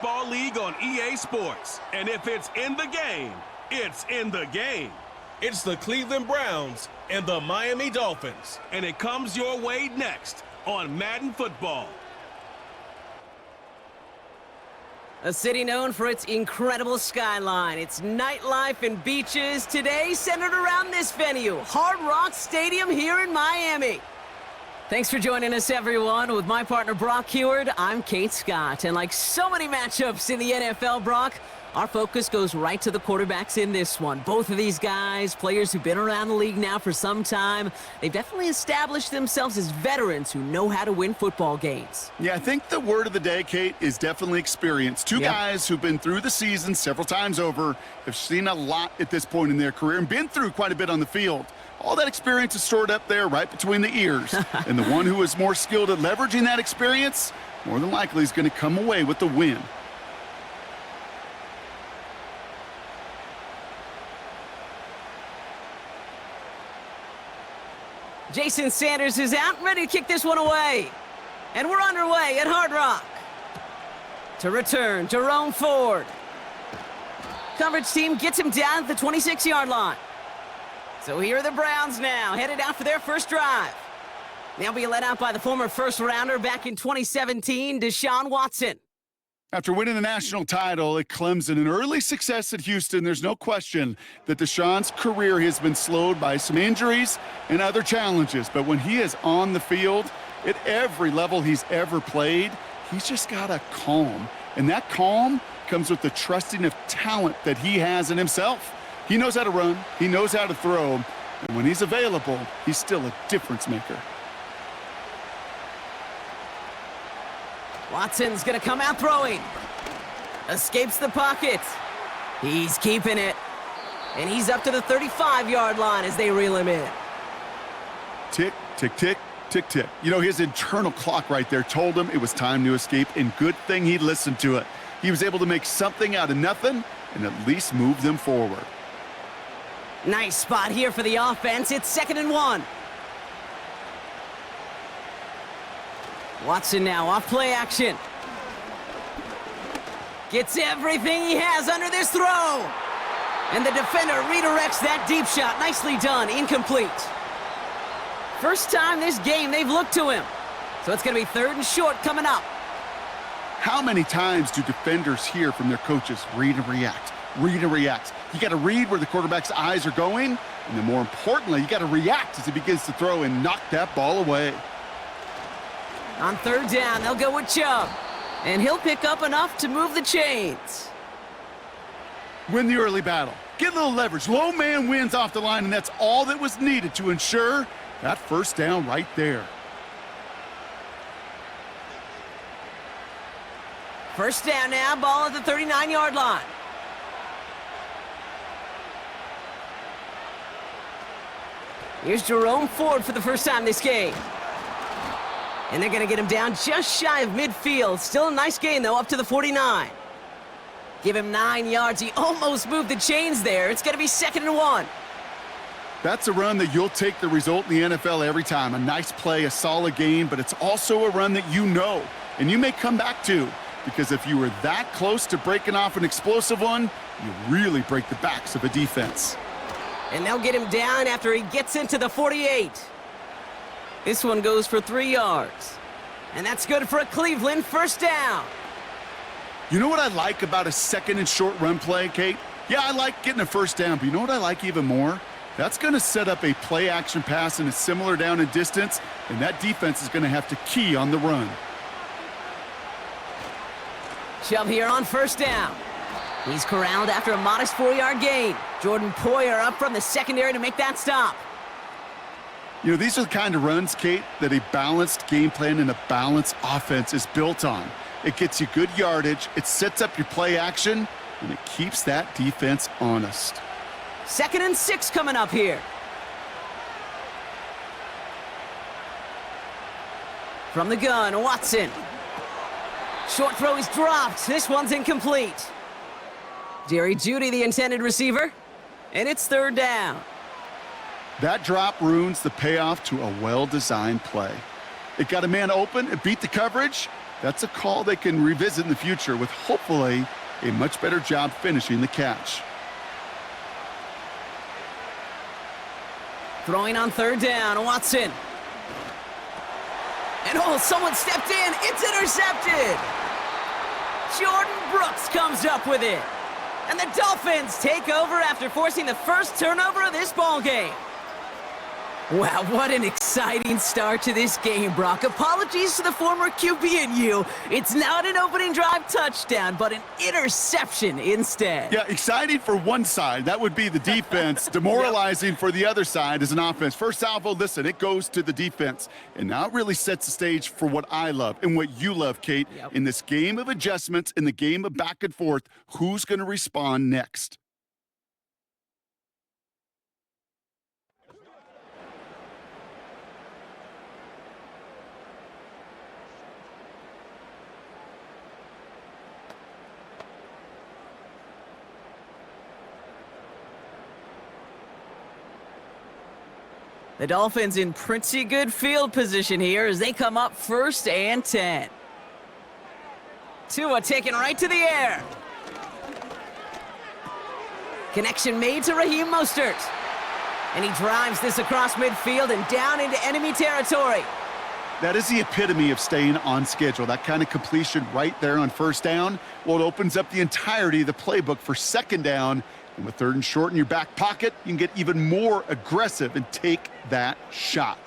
Ball League on EA Sports. And if it's in the game, it's in the game. It's the Cleveland Browns and the Miami Dolphins. And it comes your way next on Madden Football. A city known for its incredible skyline, its nightlife and beaches, today centered around this venue, Hard Rock Stadium here in Miami. Thanks for joining us, everyone. With my partner, Brock Heward, I'm Kate Scott. And like so many matchups in the NFL, Brock, our focus goes right to the quarterbacks in this one. Both of these guys, players who've been around the league now for some time, they've definitely established themselves as veterans who know how to win football games. Yeah, I think the word of the day, Kate, is definitely experience. Two guys who've been through the season several times over, have seen a lot at this point in their career, and been through quite a bit on the field. All that experience is stored up there right between the ears. And the one who is more skilled at leveraging that experience, more than likely is going to come away with the win. Jason Sanders is out, ready to kick this one away. And we're underway at Hard Rock. To return, Jerome Ford. Coverage team gets him down at the 26-yard line. So here are the Browns now, headed out for their first drive. They'll be led out by the former first-rounder back in 2017, Deshaun Watson. After winning the national title at Clemson and early success at Houston, there's no question that Deshaun's career has been slowed by some injuries and other challenges. But when he is on the field, at every level he's ever played, he's just got a calm. And that calm comes with the trusting of talent that he has in himself. He knows how to run, he knows how to throw, and when he's available, he's still a difference maker. Watson's going to come out throwing. Escapes the pocket. He's keeping it. And he's up to the 35-yard line as they reel him in. Tick, tick, tick, tick, tick. You know, his internal clock right there told him it was time to escape, and good thing he listened to it. He was able to make something out of nothing and at least move them forward. Nice spot here for the offense. It's 2nd and 1. Watson now off play action. Gets everything he has under this throw. And the defender redirects that deep shot. Nicely done. Incomplete. First time this game they've looked to him. So it's going to be 3rd and short coming up. How many times do defenders hear from their coaches, read and react, read and react? You got to read where the quarterback's eyes are going, and then more importantly, you got to react as he begins to throw and knock that ball away. On 3rd down, they'll go with Chubb. And he'll pick up enough to move the chains. Win the early battle. Get a little leverage. Low man wins off the line, and that's all that was needed to ensure that first down right there. First down now, ball at the 39-yard line. Here's Jerome Ford for the first time this game. And they're going to get him down just shy of midfield. Still a nice gain, though, up to the 49. Give him 9 yards. He almost moved the chains there. It's going to be 2nd and 1. That's a run that you'll take the result in the NFL every time. A nice play, a solid gain, but it's also a run that you know and you may come back to, because if you were that close to breaking off an explosive one, you really break the backs of a defense. And they'll get him down after he gets into the 48. This one goes for 3 yards. And that's good for a Cleveland first down. You know what I like about a 2nd and short run play, Kate? Yeah, I like getting a first down, but you know what I like even more? That's going to set up a play-action pass in a similar down and distance, and that defense is going to have to key on the run. Chubb here on first down. He's corralled after a modest 4-yard gain. Jordan Poyer up from the secondary to make that stop. You know, these are the kind of runs, Kate, that a balanced game plan and a balanced offense is built on. It gets you good yardage, it sets up your play action, and it keeps that defense honest. 2nd and 6 coming up here. From the gun, Watson. Short throw is dropped. This one's incomplete. Jerry Jeudy, the intended receiver, and it's 3rd down. That drop ruins the payoff to a well-designed play. It got a man open, it beat the coverage, That's a call they can revisit in the future with hopefully a much better job finishing the catch. Throwing on third down, Watson. And oh, someone stepped in. It's intercepted. Jordan Brooks comes up with it. And the Dolphins take over after forcing the first turnover of this ball game. Wow, what an exciting start to this game, Brock. Apologies to the former QB and you. It's not an opening drive touchdown, but an interception instead. Yeah, exciting for one side. That would be the defense. Demoralizing for the other side as an offense. First salvo, listen, it goes to the defense. And now it really sets the stage for what I love and what you love, Kate. In this game of adjustments, in the game of back and forth, who's going to respond next? The Dolphins in pretty good field position here as they come up 1st and 10. Tua taken right to the air. Connection made to Raheem Mostert. And he drives this across midfield and down into enemy territory. That is the epitome of staying on schedule. That kind of completion right there on first down. Well, it opens up the entirety of the playbook for second down. And with 3rd and short in your back pocket, you can get even more aggressive and take that shot.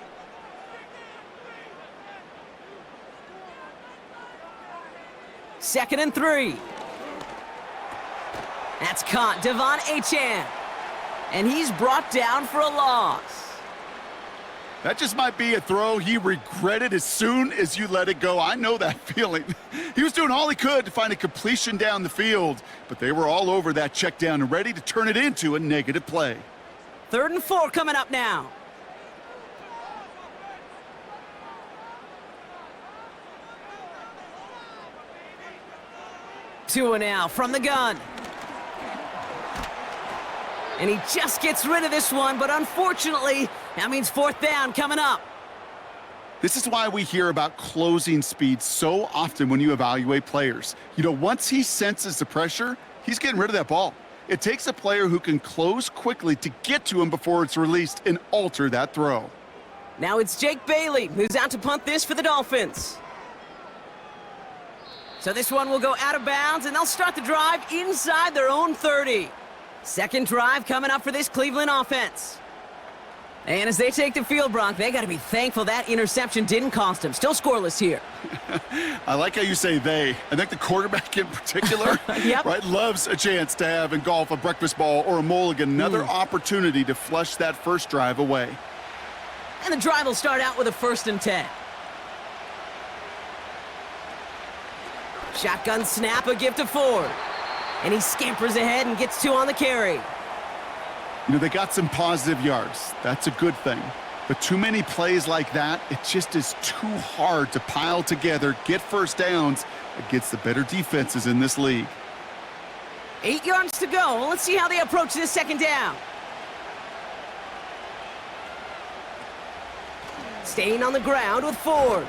Second and 3. That's caught, Devon Achane. And he's brought down for a loss. That just might be a throw he regretted as soon as you let it go. I know that feeling. He was doing all he could to find a completion down the field, but they were all over that check down and ready to turn it into a negative play. 3rd and 4 coming up now. Tua now from the gun. And he just gets rid of this one, but unfortunately, that means 4th down coming up. This is why we hear about closing speed so often when you evaluate players. You know, once he senses the pressure, he's getting rid of that ball. It takes a player who can close quickly to get to him before it's released and alter that throw. Now it's Jake Bailey who's out to punt this for the Dolphins. So this one will go out of bounds, and they'll start the drive inside their own 30. Second drive coming up for this Cleveland offense. And as they take the field, Brock, they got to be thankful that interception didn't cost them. Still scoreless here. I like how you say they. I think the quarterback in particular right, loves a chance to have in golf a breakfast ball or a mulligan, another opportunity to flush that first drive away. And the drive will start out with a 1st and 10. Shotgun snap, a give to Ford. And he scampers ahead and gets 2 on the carry. You know, they got some positive yards. That's a good thing. But too many plays like that, it just is too hard to pile together, get first downs against the better defenses in this league. 8 yards to go. Well, let's see how they approach this second down. Staying on the ground with Ford.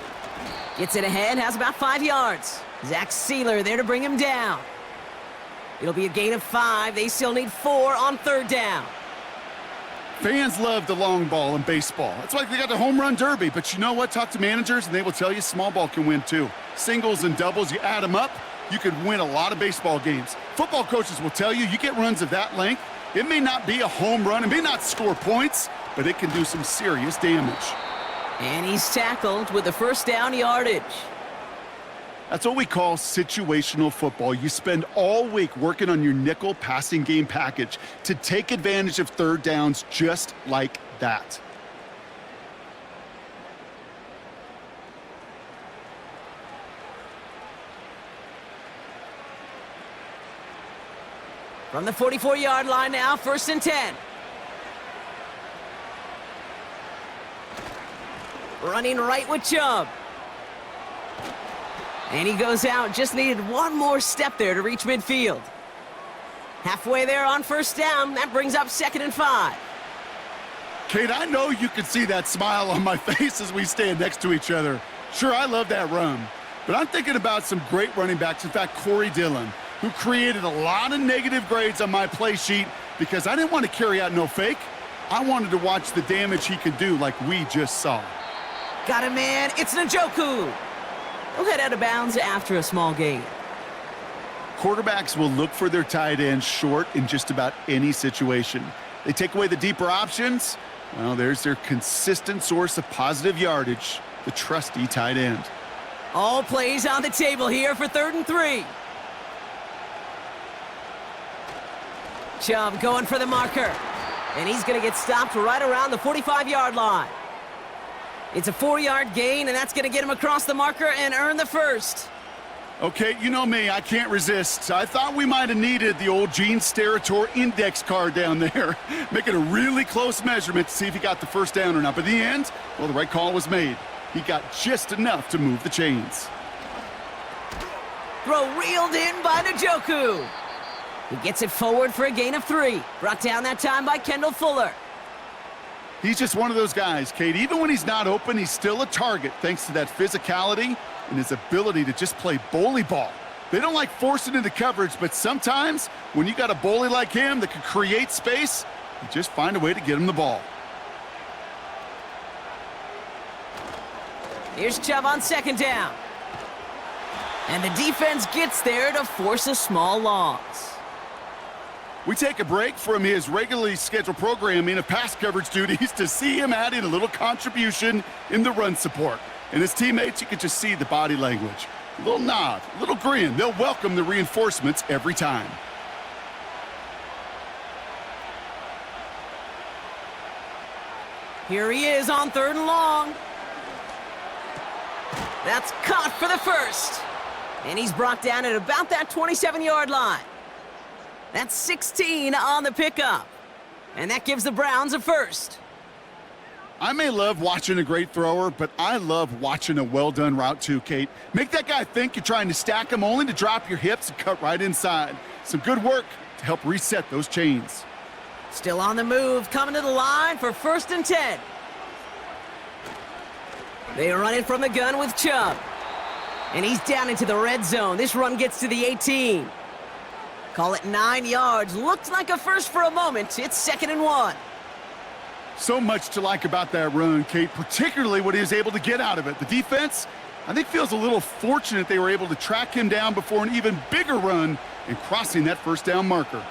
Gets it ahead, has about 5 yards. Zach Sealer there to bring him down. It'll be a gain of 5. They still need 4 on 3rd down. Fans love the long ball in baseball. That's why they got the home run derby. But you know what? Talk to managers, and they will tell you small ball can win too. Singles and doubles, you add them up, you could win a lot of baseball games. Football coaches will tell you, you get runs of that length, it may not be a home run, it may not score points, but it can do some serious damage. And he's tackled with the 1st down yardage. That's what we call situational football. You spend all week working on your nickel passing game package to take advantage of 3rd downs just like that. From the 44-yard line now, 1st and 10. Running right with Chubb. And he goes out, just needed one more step there to reach midfield. Halfway there on 1st down, that brings up 2nd and 5. Kate, I know you can see that smile on my face as we stand next to each other. Sure, I love that run. But I'm thinking about some great running backs. In fact, Corey Dillon, who created a lot of negative grades on my play sheet because I didn't want to carry out no fake. I wanted to watch the damage he could do like we just saw. Got him, man. It's Njoku. He'll head out of bounds after a small gain. Quarterbacks will look for their tight end short in just about any situation. They take away the deeper options. Well, there's their consistent source of positive yardage, the trusty tight end. All plays on the table here for 3rd and 3. Chubb going for the marker. And he's going to get stopped right around the 45-yard line. It's a 4-yard gain, and that's going to get him across the marker and earn the first. Okay, you know me, I can't resist. I thought we might have needed the old Gene Steratore index card down there, making a really close measurement to see if he got the first down or not. But in the end, well, the right call was made. He got just enough to move the chains. Throw reeled in by Njoku. He gets it forward for a gain of 3. Brought down that time by Kendall Fuller. He's just one of those guys, Kate. Even when he's not open, he's still a target thanks to that physicality and his ability to just play bully ball. They don't like forcing into coverage, but sometimes when you got a bully like him that can create space, you just find a way to get him the ball. Here's Chubb on 2nd down. And the defense gets there to force a small loss. We take a break from his regularly scheduled programming of pass coverage duties to see him add in a little contribution in the run support. And his teammates, you can just see the body language. A little nod, a little grin. They'll welcome the reinforcements every time. Here he is on 3rd and long. That's caught for the first. And he's brought down at about that 27-yard line. That's 16 on the pickup. And that gives the Browns a first. I may love watching a great thrower, but I love watching a well-done route too, Kate. Make that guy think you're trying to stack him only to drop your hips and cut right inside. Some good work to help reset those chains. Still on the move, coming to the line for 1st and 10. They run it from the gun with Chubb. And he's down into the red zone. This run gets to the 18. Call it 9 yards. Looked like a first for a moment. It's 2nd and 1. So much to like about that run, Kate, particularly what he was able to get out of it. The defense, I think, feels a little fortunate they were able to track him down before an even bigger run and crossing that 1st down marker.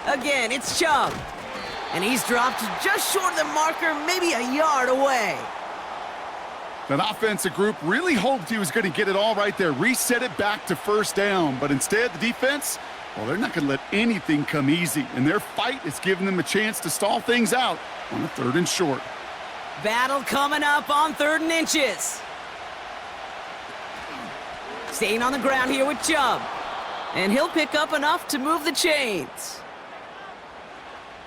Again, it's Chubb. And he's dropped just short of the marker, maybe a yard away. That offensive group really hoped he was going to get it all right there, reset it back to 1st down. But instead, the defense, well, they're not going to let anything come easy. And their fight is giving them a chance to stall things out on a 3rd and short. Battle coming up on 3rd and inches. Staying on the ground here with Chubb. And he'll pick up enough to move the chains.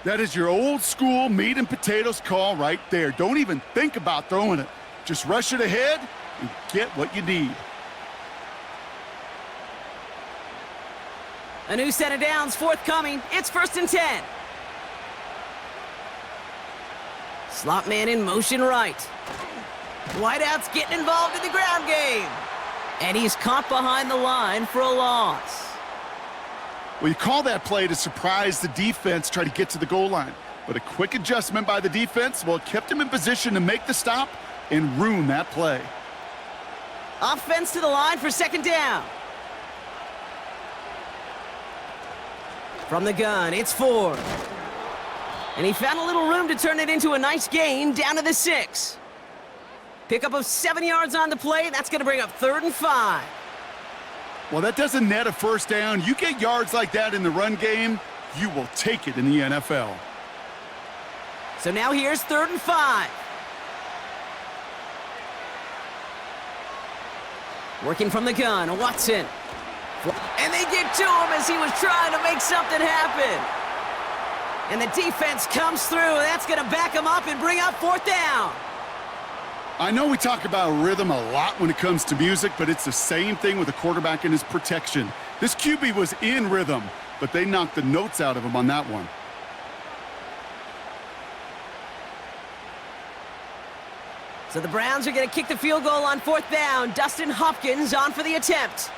That is your old school meat and potatoes call right there. Don't even think about throwing it. Just rush it ahead and get what you need. A new set of downs forthcoming. It's 1st and 10. Slot man in motion right. Wideout's getting involved in the ground game. And he's caught behind the line for a loss. Well, you call that play to surprise the defense, try to get to the goal line. But a quick adjustment by the defense, well, it kept him in position to make the stop and ruin that play. Offense to the line for 2nd down. From the gun, it's Ford. And he found a little room to turn it into a nice gain down to the 6. Pickup of 7 yards on the play. That's going to bring up 3rd and 5. Well, that doesn't net a 1st down. You get yards like that in the run game, you will take it in the NFL. So now here's 3rd and 5. Working from the gun, Watson. And they get to him as he was trying to make something happen. And the defense comes through. That's going to back him up and bring up 4th down. I know we talk about rhythm a lot when it comes to music, but it's the same thing with a quarterback and his protection. This QB was in rhythm, but they knocked the notes out of him on that one. So the Browns are going to kick the field goal on 4th down. Dustin Hopkins on for the attempt.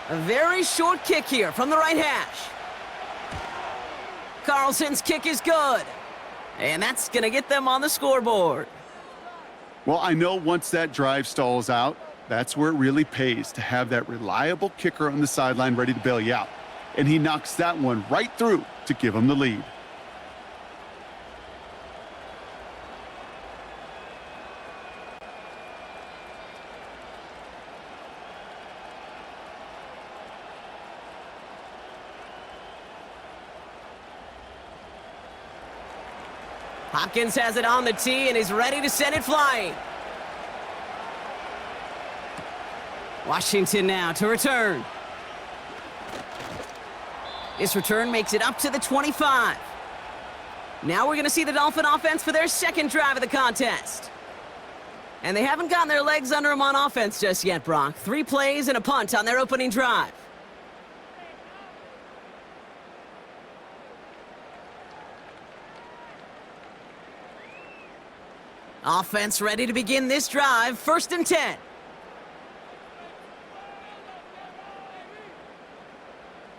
A very short kick here from the right hash. Carlson's kick is good. And that's going to get them on the scoreboard. Well, I know once that drive stalls out, that's where it really pays to have that reliable kicker on the sideline ready to bail you out. And he knocks that one right through to give him the lead. Hopkins has it on the tee and is ready to send it flying. Washington now to return. This return makes it up to the 25. Now we're going to see the Dolphin offense for their second drive of the contest. And they haven't gotten their legs under them on offense just yet, Brock. 3 plays and a punt on their opening drive. Offense ready to begin this drive. 1st and 10.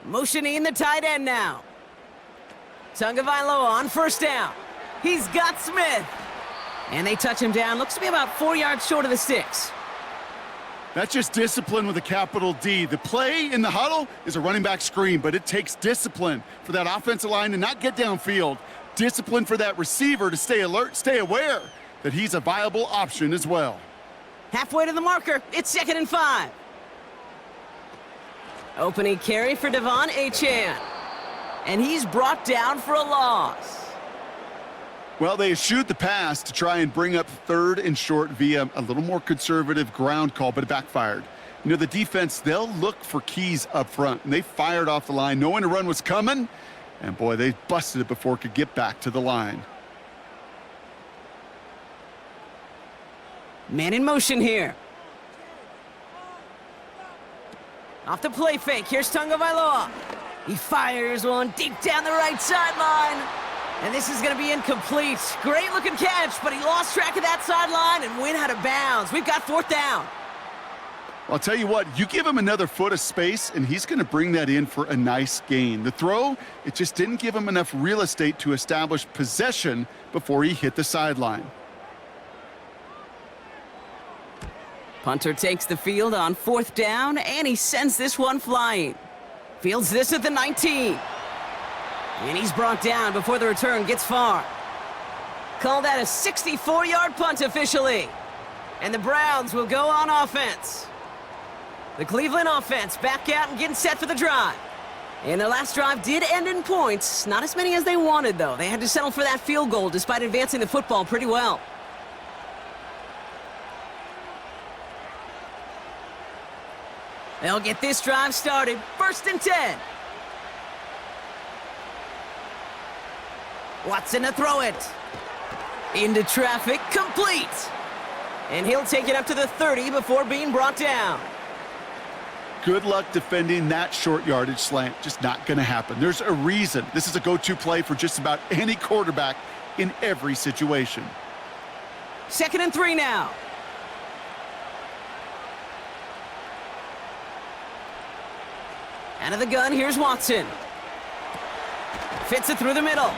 Motioning the tight end now. Tagovailoa on 1st down. He's got Smith. And they touch him down. Looks to be about 4 yards short of the sticks. That's just discipline with a capital D. The play in the huddle is a running back screen, but it takes discipline for that offensive line to not get downfield. Discipline for that receiver to stay alert, stay aware that he's a viable option as well. Halfway to the marker. It's 2nd and 5. Opening carry for Devon Achane. And he's brought down for a loss. Well, they eschewed the pass to try and bring up 3rd and short via a little more conservative ground call, but it backfired. You know, the defense, they'll look for keys up front, and they fired off the line knowing a run was coming, and boy, they busted it before it could get back to the line. Man in motion here. Off the play fake, here's Tagovailoa. He fires one deep down the right sideline. And this is going to be incomplete. Great looking catch, but he lost track of that sideline and went out of bounds. We've got 4th down. I'll tell you what, you give him another foot of space, and he's going to bring that in for a nice gain. The throw, it just didn't give him enough real estate to establish possession before he hit the sideline. Punter takes the field on 4th down, and he sends this one flying. Fields this at the 19. And he's brought down before the return gets far. Call that a 64-yard punt officially. And the Browns will go on offense. The Cleveland offense back out and getting set for the drive. And their last drive did end in points. Not as many as they wanted, though. They had to settle for that field goal despite advancing the football pretty well. They'll get this drive started. 1st and 10. Watson to throw it. Into traffic, complete. And he'll take it up to the 30 before being brought down. Good luck defending that short yardage slant. Just not going to happen. There's a reason this is a go-to play for just about any quarterback in every situation. 2nd and 3 now. Out of the gun, here's Watson. Fits it through the middle.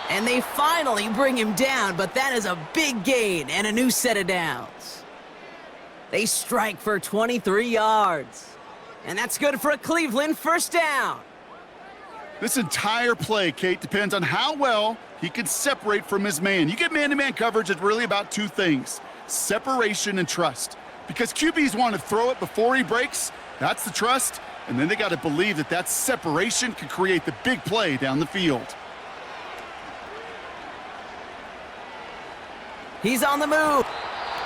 And they finally bring him down, but that is a big gain and a new set of downs. They strike for 23 yards. And that's good for a Cleveland 1st down. This entire play, Kate, depends on how well he can separate from his man. You get man-to-man coverage, it's really about 2 things: separation and trust. Because QBs want to throw it before he breaks, that's the trust, and then they got to believe that that separation can create the big play down the field. He's on the move.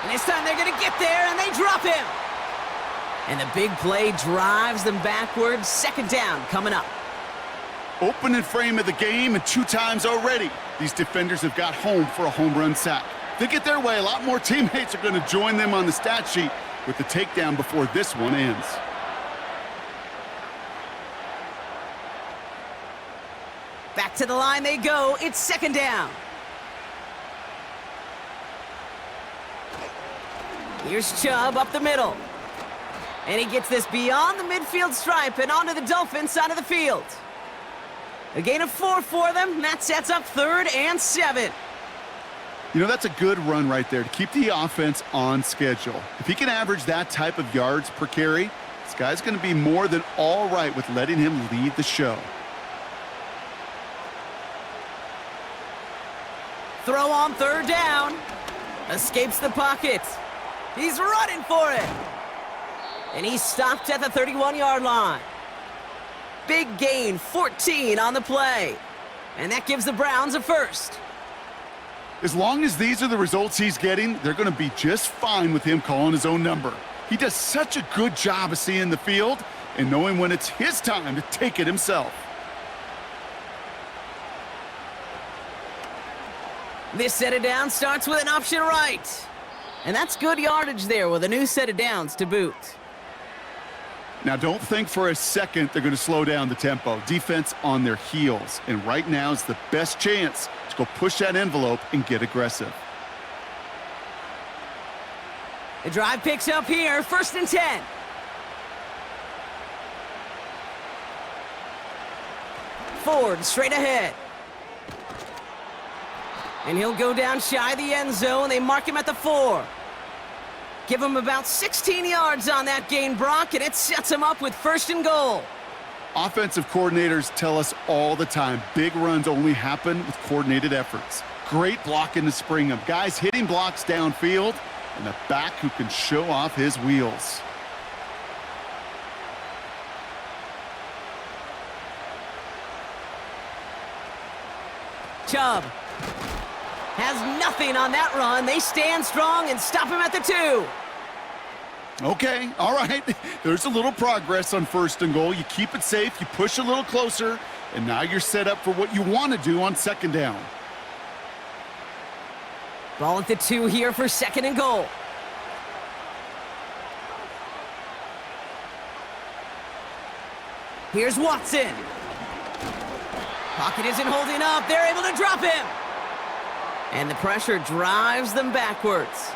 And this time they're going to get there, and they drop him. And the big play drives them backwards. 2nd down coming up. Opening frame of the game, and 2 times already, these defenders have got home for a home run sack. If they get their way, a lot more teammates are going to join them on the stat sheet with the takedown before this one ends. Back to the line they go. It's 2nd down. Here's Chubb up the middle. And he gets this beyond the midfield stripe and onto the Dolphins side of the field. A gain of 4 for them. That sets up 3rd and 7. You know, that's a good run right there to keep the offense on schedule. If he can average that type of yards per carry, this guy's going to be more than all right with letting him lead the show. Throw on 3rd down. Escapes the pocket. He's running for it. And he's stopped at the 31-yard line. Big gain, 14 on the play. And that gives the Browns a first. As long as these are the results he's getting, they're going to be just fine with him calling his own number. He does such a good job of seeing the field and knowing when it's his time to take it himself. This set of downs starts with an option right. And that's good yardage there with a new set of downs to boot. Now, don't think for a second they're going to slow down the tempo. Defense on their heels. And right now is the best chance to go push that envelope and get aggressive. The drive picks up here, 1st and 10. Ford straight ahead. And he'll go down shy of the end zone. They mark him at the 4. Give him about 16 yards on that gain, Brock, and it sets him up with 1st and goal. Offensive coordinators tell us all the time, big runs only happen with coordinated efforts. Great blocking to spring them. Guys hitting blocks downfield, and a back who can show off his wheels. Chubb has nothing on that run. They stand strong and stop him at the 2. Okay, all right. There's a little progress on 1st and goal. You keep it safe, you push a little closer, and now you're set up for what you want to do on 2nd down. Ball at the 2 here for 2nd and goal. Here's Watson. Pocket isn't holding up. They're able to drop him. And the pressure drives them backwards.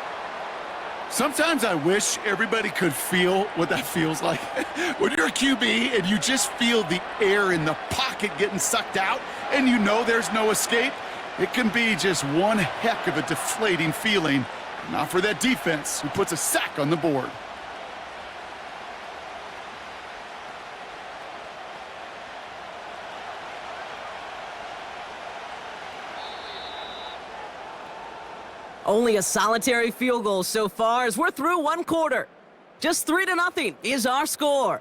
Sometimes I wish everybody could feel what that feels like. When you're a QB and you just feel the air in the pocket getting sucked out and you know there's no escape, it can be just one heck of a deflating feeling. Not for that defense who puts a sack on the board. Only a solitary field goal so far as we're through 1 quarter. Just 3-0 is our score.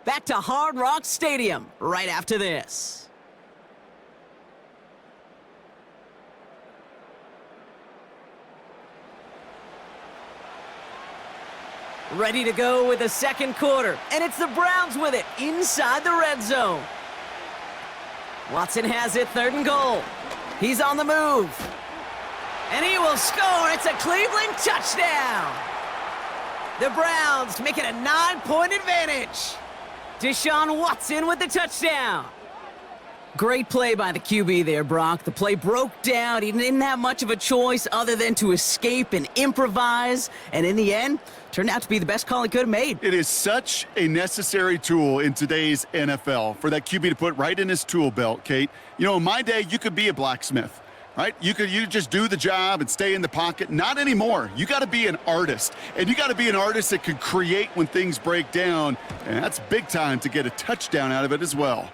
Back to Hard Rock Stadium right after this. Ready to go with the 2nd quarter, and it's the Browns with it inside the red zone. Watson has it, 3rd and goal. He's on the move. And he will score. It's a Cleveland touchdown. The Browns make it a 9-point advantage. Deshaun Watson with the touchdown. Great play by the QB there, Brock. The play broke down. He didn't have much of a choice other than to escape and improvise. And in the end, turned out to be the best call he could have made. It is such a necessary tool in today's NFL for that QB to put right in his tool belt, Kate. You know, in my day, you could be a blacksmith. Right? You just do the job and stay in the pocket. Not anymore. You got to be an artist. And you got to be an artist that can create when things break down. And that's big time to get a touchdown out of it as well.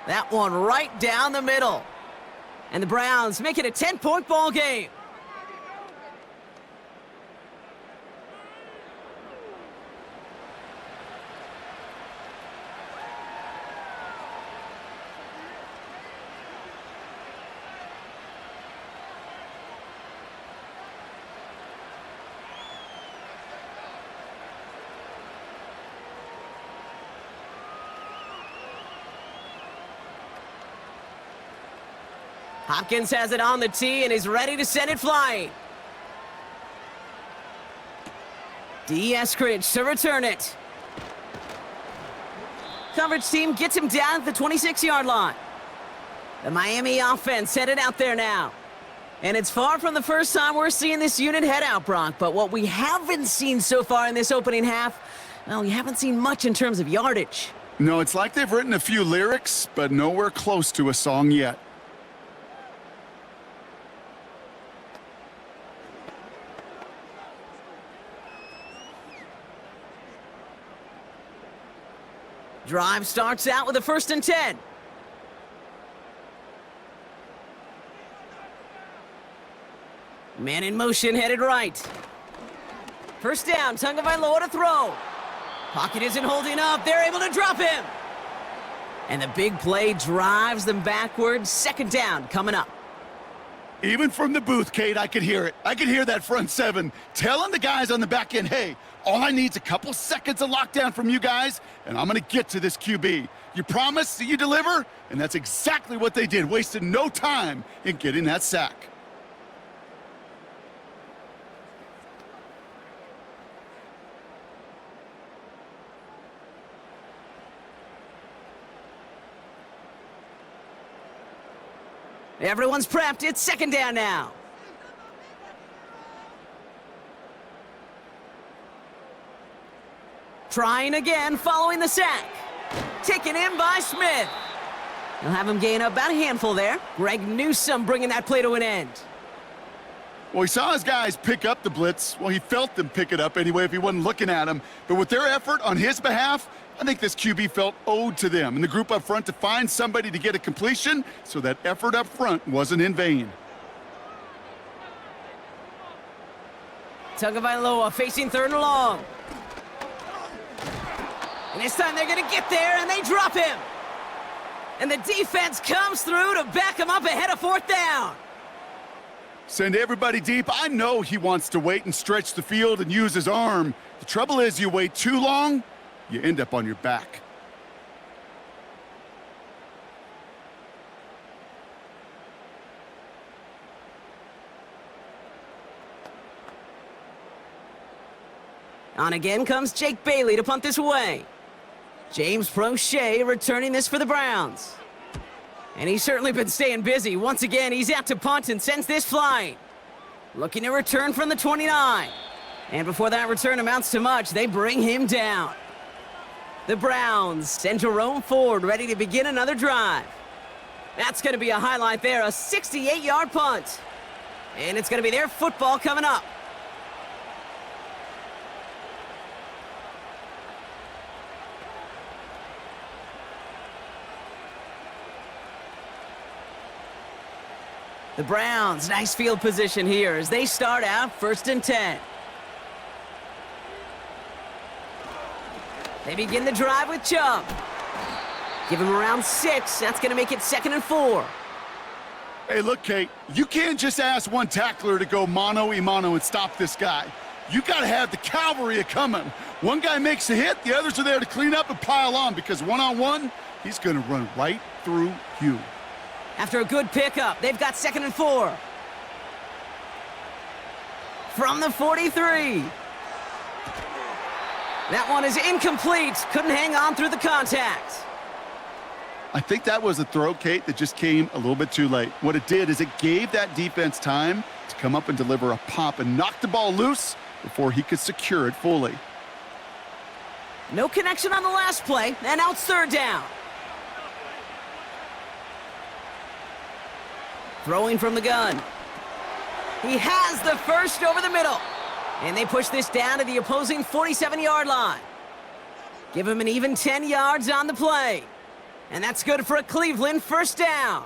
That one right down the middle. And the Browns make it a 10-point ball game. Hopkins has it on the tee and is ready to send it flying. D. Eskridge to return it. Coverage team gets him down at the 26-yard line. The Miami offense headed out there now. And it's far from the first time we're seeing this unit head out, Brock. But what we haven't seen so far in this opening half, well, we haven't seen much in terms of yardage. No, it's like they've written a few lyrics, but nowhere close to a song yet. Drive starts out with a 1st and 10. Man in motion, headed right. First down, Tagovailoa to throw. Pocket isn't holding up. They're able to drop him. And the big play drives them backwards. 2nd down coming up. Even from the booth, Kate, I could hear it. I could hear that front seven telling the guys on the back end, hey, all I need is a couple seconds of lockdown from you guys, and I'm going to get to this QB. You promise that you deliver? And that's exactly what they did, wasted no time in getting that sack. Everyone's prepped. It's 2nd down now. Trying again following the sack. Taken in by Smith. They'll have him gain about a handful there. Greg Newsome bringing that play to an end. Well, he saw his guys pick up the blitz. Well, he felt them pick it up anyway if he wasn't looking at him. But with their effort on his behalf, I think this QB felt owed to them and the group up front to find somebody to get a completion, so that effort up front wasn't in vain. Tagovailoa facing 3rd and long. And this time they're going to get there, and they drop him. And the defense comes through to back him up ahead of 4th down. Send everybody deep. I know he wants to wait and stretch the field and use his arm. The trouble is, you wait too long, you end up on your back. On again comes Jake Bailey to punt this away. James Prochet returning this for the Browns. And he's certainly been staying busy. Once again, he's out to punt and sends this flying. Looking to return from the 29. And before that return amounts to much, they bring him down. The Browns send Jerome Ford ready to begin another drive. That's going to be a highlight there, a 68-yard punt. And it's going to be their football coming up. The Browns, nice field position here as they start out 1st and 10. They begin the drive with Chubb. Give him around 6. That's going to make it 2nd and 4. Hey, look, Kate, you can't just ask one tackler to go mano-a-mano and stop this guy. You got to have the cavalry coming. One guy makes a hit, the others are there to clean up and pile on, because one-on-one, he's going to run right through you. After a good pickup, they've got 2nd and 4. From the 43. That one is incomplete. Couldn't hang on through the contact. I think that was a throw, Kate, that just came a little bit too late. What it did is it gave that defense time to come up and deliver a pop and knock the ball loose before he could secure it fully. No connection on the last play, and now it's 3rd down. Throwing from the gun. He has the first over the middle. And they push this down to the opposing 47-yard line. Give him an even 10 yards on the play. And that's good for a Cleveland 1st down.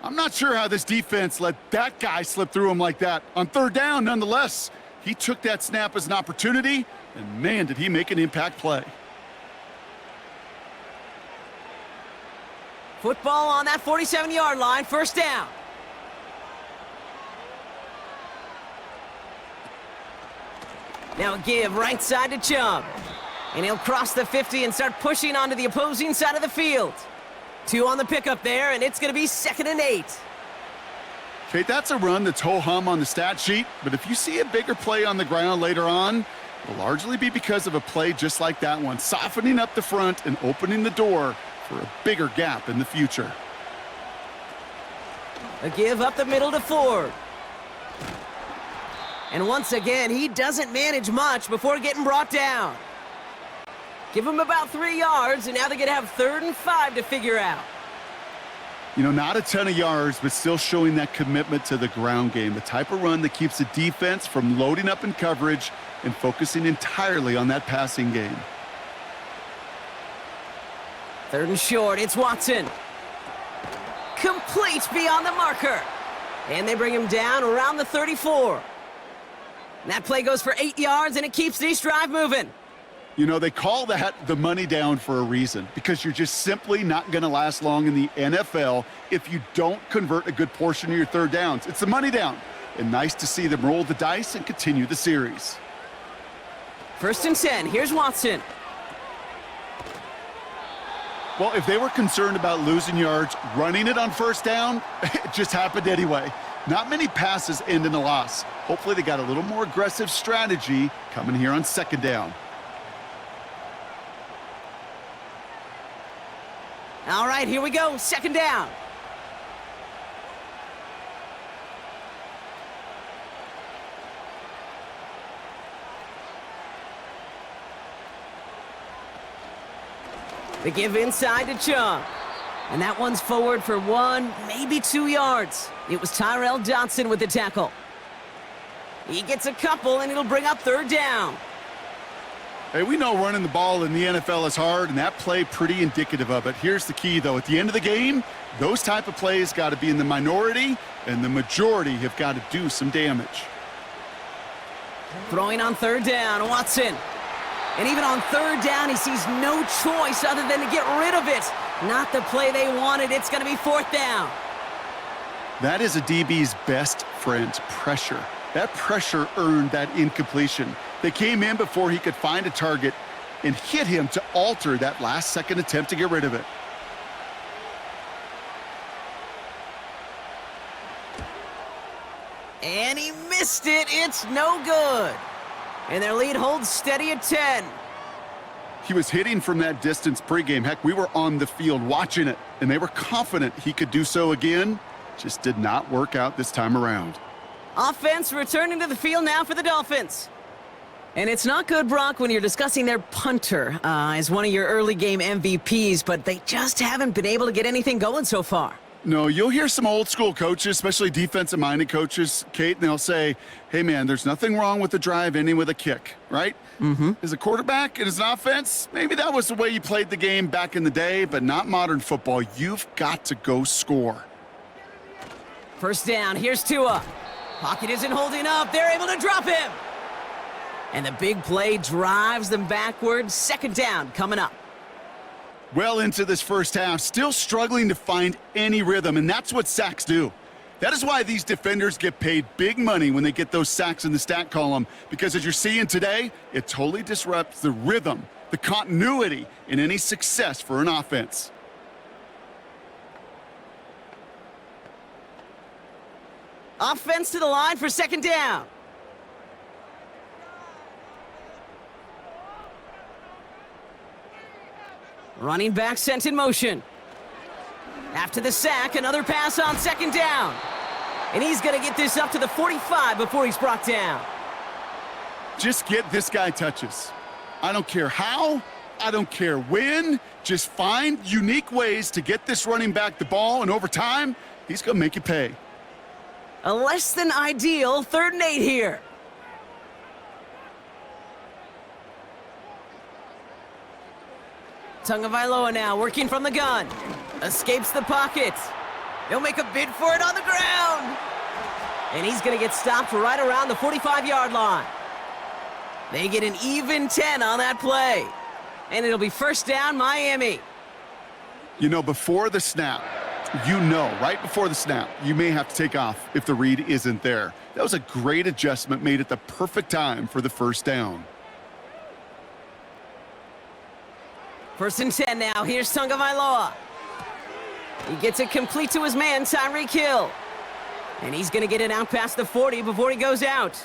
I'm not sure how this defense let that guy slip through him like that. On 3rd down, nonetheless, he took that snap as an opportunity, and man, did he make an impact play. Football on that 47-yard line, 1st down. Now a give right side to Chubb. And he'll cross the 50 and start pushing onto the opposing side of the field. 2 on the pickup there, and it's going to be 2nd and 8. Kate, that's a run that's ho-hum on the stat sheet, but if you see a bigger play on the ground later on, it'll largely be because of a play just like that one, softening up the front and opening the door for a bigger gap in the future. A give up the middle to Ford. And once again, he doesn't manage much before getting brought down. Give him about 3 yards, and now they're going to have 3rd and 5 to figure out. You know, not a ton of yards, but still showing that commitment to the ground game. The type of run that keeps the defense from loading up in coverage and focusing entirely on that passing game. 3rd and short, it's Watson. Complete beyond the marker. And they bring him down around the 34. And that play goes for 8 yards, and it keeps this drive moving. You know, they call that the money down for a reason, because you're just simply not going to last long in the NFL if you don't convert a good portion of your 3rd downs. It's the money down. And nice to see them roll the dice and continue the series. 1st and 10, here's Watson. Well, if they were concerned about losing yards, running it on 1st down, it just happened anyway. Not many passes end in a loss. Hopefully they got a little more aggressive strategy coming here on 2nd down. All right, here we go, 2nd down. They give inside to Chung. And that one's forward for 1, maybe 2 yards. It was Tyrell Dodson with the tackle. He gets a couple, and it'll bring up 3rd down. Hey, we know running the ball in the NFL is hard, and that play pretty indicative of it. Here's the key, though. At the end of the game, those type of plays got to be in the minority, and the majority have got to do some damage. Throwing on 3rd down, Watson. And even on 3rd down, he sees no choice other than to get rid of it. Not the play they wanted. It's going to be 4th down. That is a DB's best friend, pressure. That pressure earned that incompletion. They came in before he could find a target and hit him to alter that last-second attempt to get rid of it. And he missed it. It's no good. And their lead holds steady at 10. He was hitting from that distance pregame. Heck, we were on the field watching it, and they were confident he could do so again. Just did not work out this time around. Offense returning to the field now for the Dolphins. And it's not good, Brock, when you're discussing their punter as one of your early game MVPs, but they just haven't been able to get anything going so far. No, you'll hear some old school coaches, especially defensive-minded coaches, Kate, and they'll say, hey, man, there's nothing wrong with the drive ending with a kick, right? Mm-hmm. As a quarterback and as an offense, maybe that was the way you played the game back in the day, but not modern football. You've got to go score. 1st down, here's Tua. Pocket isn't holding up. They're able to drop him. And the big play drives them backwards. 2nd down coming up. Well into this first half, still struggling to find any rhythm, and that's what sacks do. That is why these defenders get paid big money when they get those sacks in the stat column, because as you're seeing today, it totally disrupts the rhythm, the continuity in any success for an offense. Offense to the line for 2nd down. Running back sent in motion. After the sack, another pass on 2nd down. And he's going to get this up to the 45 before he's brought down. Just get this guy touches. I don't care how, I don't care when. Just find unique ways to get this running back the ball, and over time, he's going to make you pay. A less than ideal 3rd and 8 here. Tagovailoa now working from the gun. Escapes the pocket. He'll make a bid for it on the ground. And he's going to get stopped right around the 45-yard line. They get an even 10 on that play. And it'll be 1st down, Miami. You know, before the snap, right before the snap, you may have to take off if the read isn't there. That was a great adjustment made at the perfect time for the 1st down. 1st and 10 now. Here's Tagovailoa. He gets it complete to his man, Tyreek Hill. And he's going to get it out past the 40 before he goes out.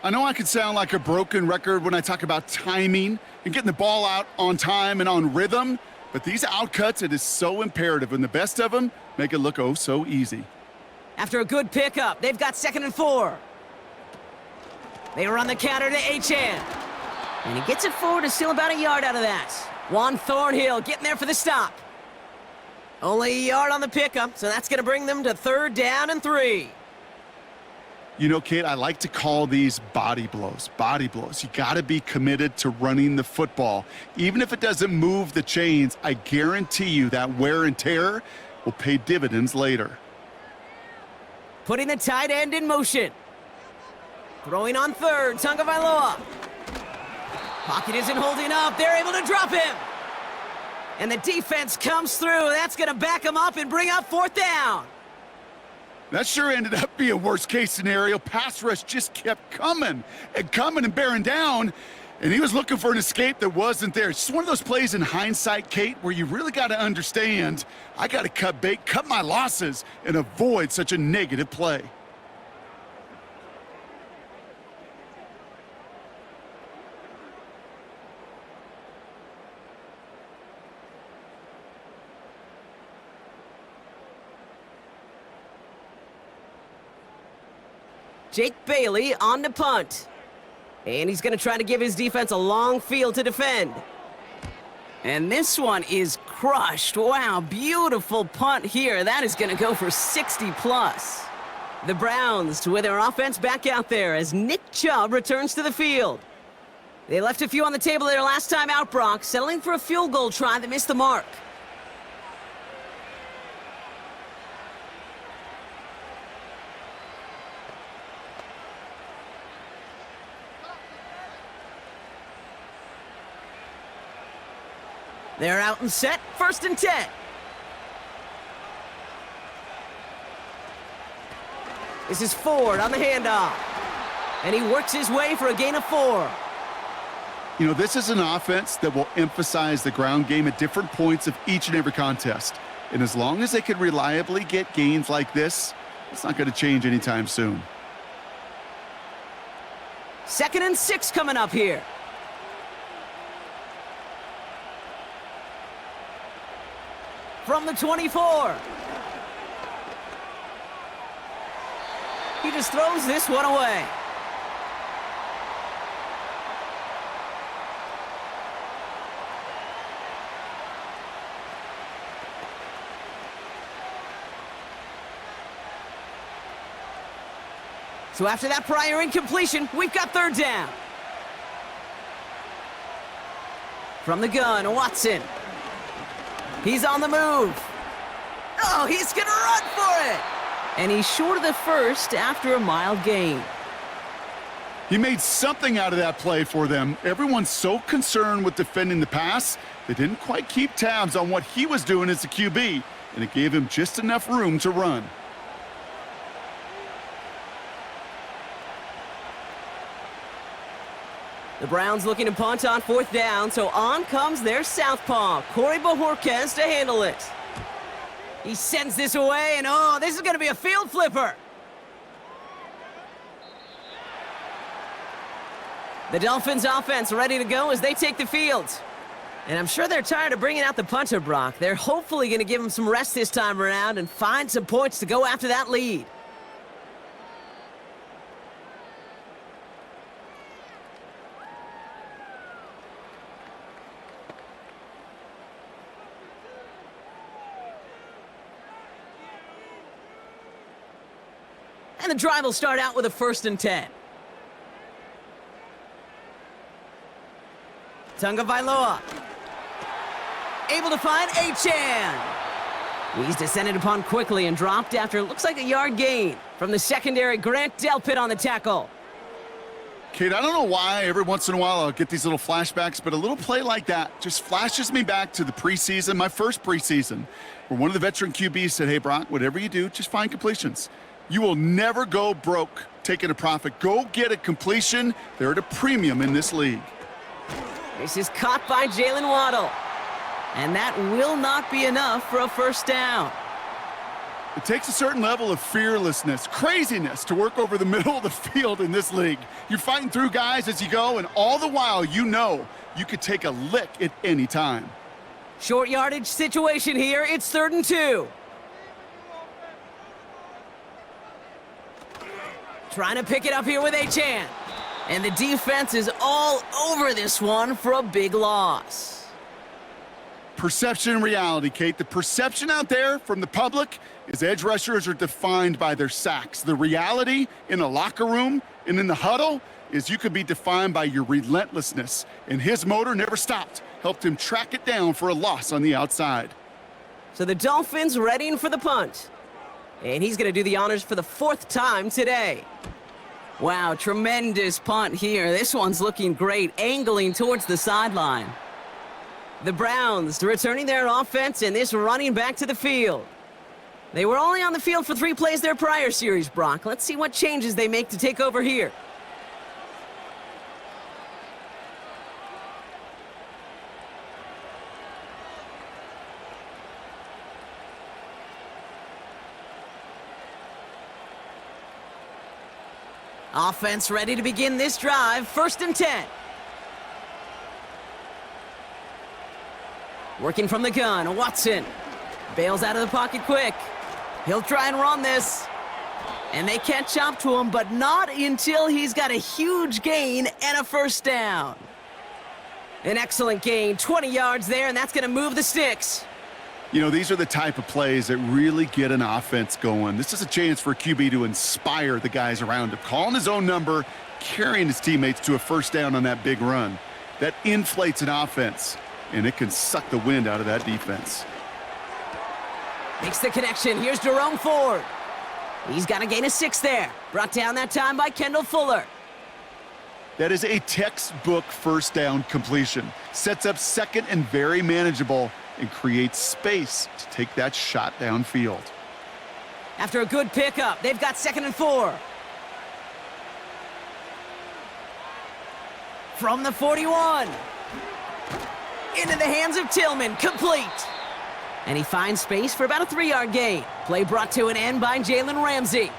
I know I could sound like a broken record when I talk about timing and getting the ball out on time and on rhythm, But these outcuts, it is so imperative, and the best of them make it look oh so easy. After a good pickup, they've got 2nd and 4. They run the counter to Achan. And he gets it forward to steal about a yard out of that. Juan Thornhill getting there for the stop. Only a yard on the pickup, so that's going to bring them to 3rd down and 3. You know, Kate, I like to call these body blows. Body blows. You got to be committed to running the football. Even if it doesn't move the chains, I guarantee you that wear and tear will pay dividends later. Putting the tight end in motion. Throwing on 3rd, Tagovailoa. Pocket isn't holding up. They're able to drop him. And the defense comes through. That's going to back him up and bring up 4th down. That sure ended up being worst-case scenario. Pass rush just kept coming and bearing down, and he was looking for an escape that wasn't there. It's just one of those plays in hindsight, Kate, where you really got to understand, I got to cut bait, cut my losses, and avoid such a negative play. Jake Bailey on the punt. And he's going to try to give his defense a long field to defend. And this one is crushed. Wow, beautiful punt here. That is going to go for 60+. The Browns with their offense back out there as Nick Chubb returns to the field. They left a few on the table their last time out, Brock, settling for a field goal try that missed the mark. They're out and set, 1st and 10. This is Ford on the handoff. And he works his way for a gain of 4. You know, this is an offense that will emphasize the ground game at different points of each and every contest. And as long as they can reliably get gains like this, it's not going to change anytime soon. 2nd and 6 coming up here. From the 24. He just throws this one away. So after that prior incompletion, we've got 3rd down. From the gun, Watson. He's on the move. Oh, he's going to run for it. And he's short of the 1st after a mild gain. He made something out of that play for them. Everyone's so concerned with defending the pass, they didn't quite keep tabs on what he was doing as a QB, and it gave him just enough room to run. The Browns looking to punt on 4th down, so on comes their southpaw, Corey Bojorquez, to handle it. He sends this away, and oh, this is going to be a field flipper. The Dolphins offense ready to go as they take the field. And I'm sure they're tired of bringing out the punter, Brock. They're hopefully going to give him some rest this time around and find some points to go after that lead. And the drive will start out with a 1st and 10. Tagovailoa. Able to find Achan. He's descended upon quickly and dropped after it looks like a yard gain from the secondary. Grant Delpit on the tackle. Kate, I don't know why every once in a while I'll get these little flashbacks, but a little play like that just flashes me back to the preseason, my first preseason, where one of the veteran QBs said, hey, Brock, whatever you do, just find completions. You will never go broke taking a profit. Go get a completion. They're at a premium in this league. This is caught by Jalen Waddle. And that will not be enough for a 1st down. It takes a certain level of fearlessness, craziness to work over the middle of the field in this league. You're fighting through guys as you go, and all the while you know you could take a lick at any time. Short yardage situation here. It's 3rd and 2. Trying to pick it up here with Achan. And the defense is all over this one for a big loss. Perception and reality, Kate. The perception out there from the public is edge rushers are defined by their sacks. The reality in a locker room and in the huddle is you could be defined by your relentlessness. And his motor never stopped. Helped him track it down for a loss on the outside. So the Dolphins readying for the punt. And he's going to do the honors for the 4th time today. Wow, tremendous punt here. This one's looking great, angling towards the sideline. The Browns returning their offense and this running back to the field. They were only on the field for 3 plays their prior series, Brock. Let's see what changes they make to take over here. Offense ready to begin this drive. 1st and 10. Working from the gun, Watson. Bails out of the pocket quick. He'll try and run this. And they catch up to him, but not until he's got a huge gain and a 1st down. An excellent gain, 20 yards there, and that's going to move the sticks. You know, these are the type of plays that really get an offense going. This is a chance for a QB to inspire the guys around him. Calling his own number, carrying his teammates to a 1st down on that big run. That inflates an offense, and it can suck the wind out of that defense. Makes the connection. Here's Jerome Ford. He's got a gain of 6 there. Brought down that time by Kendall Fuller. That is a textbook 1st down completion. Sets up 2nd and very manageable, and creates space to take that shot downfield. After a good pickup, they've got 2nd and 4. From the 41. Into the hands of Tillman, complete. And he finds space for about a 3-yard gain. Play brought to an end by Jalen Ramsey.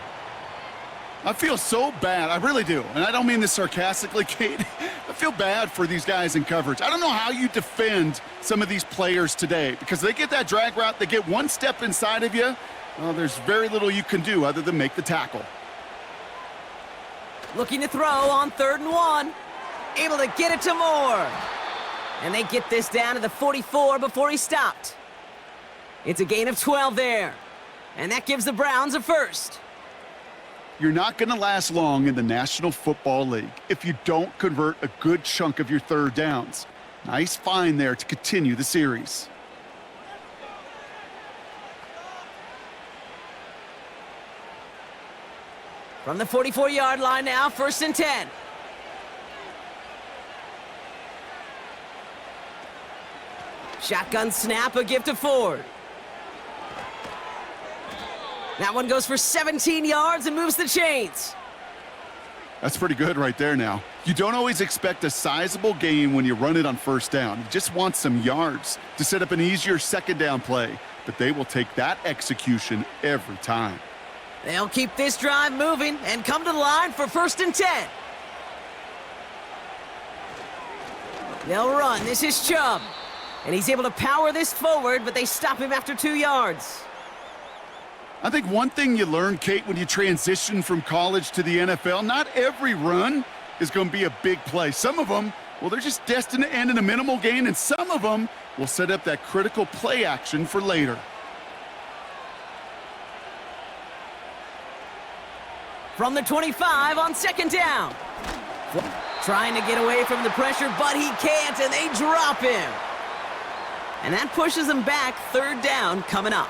I feel so bad, I really do, and I don't mean this sarcastically, Kate. I feel bad for these guys in coverage. I don't know how you defend some of these players today, because they get that drag route, they get 1 step inside of you, well, there's very little you can do other than make the tackle. Looking to throw on 3rd and 1. Able to get it to Moore. And they get this down to the 44 before he stopped. It's a gain of 12 there. And that gives the Browns a 1st. You're not going to last long in the National Football League if you don't convert a good chunk of your 3rd downs. Nice find there to continue the series. From the 44-yard line now, 1st and 10. Shotgun snap, a give to Ford. That one goes for 17 yards and moves the chains. That's pretty good right there now. You don't always expect a sizable gain when you run it on 1st down. You just want some yards to set up an easier 2nd down play, but they will take that execution every time. They'll keep this drive moving and come to the line for 1st and 10. They'll run. This is Chubb. And he's able to power this forward, but they stop him after 2 yards. I think one thing you learn, Kate, when you transition from college to the NFL, not every run is going to be a big play. Some of them, well, they're just destined to end in a minimal gain, and some of them will set up that critical play action for later. From the 25 on 2nd down. Trying to get away from the pressure, but he can't, and they drop him. And that pushes them back. 3rd down coming up.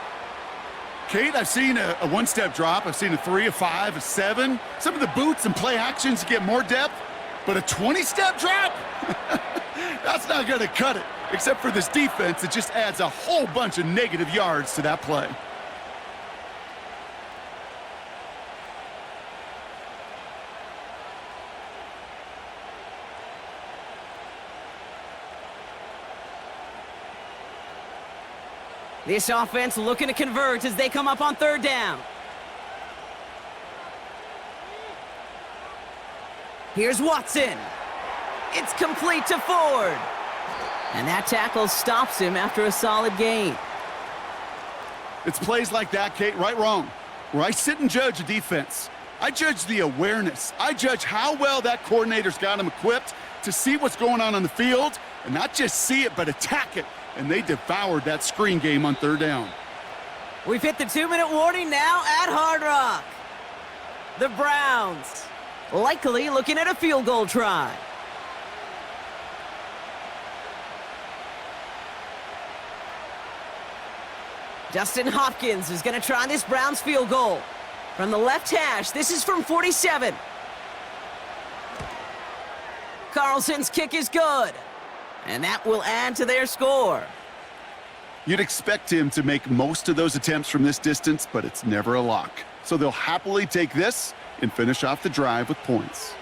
Kate, I've seen a 1-step drop. I've seen a 3, a 5, a 7. Some of the boots and play actions get more depth, but a 20-step drop? That's not going to cut it. Except for this defense, it just adds a whole bunch of negative yards to that play. This offense looking to convert as they come up on 3rd down. Here's Watson. It's complete to Ford. And that tackle stops him after a solid gain. It's plays like that, Kate, right, wrong, where I sit and judge a defense. I judge the awareness. I judge how well that coordinator's got him equipped to see what's going on the field, and not just see it, but attack it. And they devoured that screen game on third down. We've hit the 2-minute warning now at Hard Rock. The Browns likely looking at a field goal try. Justin Hopkins is going to try this Browns field goal. From the left hash, this is from 47. Carlson's kick is good. And that will add to their score. You'd expect him to make most of those attempts from this distance, but it's never a lock. So they'll happily take this and finish off the drive with points.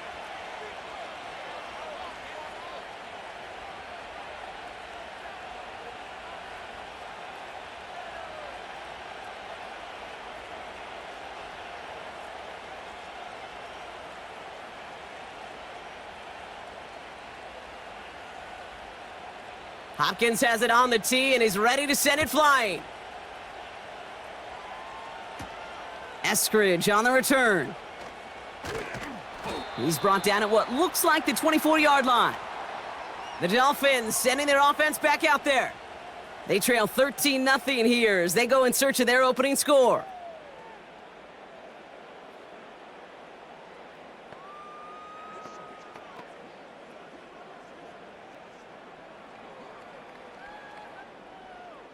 Hopkins has it on the tee and is ready to send it flying. Eskridge on the return. He's brought down at what looks like the 24-yard line. The Dolphins sending their offense back out there. They trail 13-0 here as they go in search of their opening score.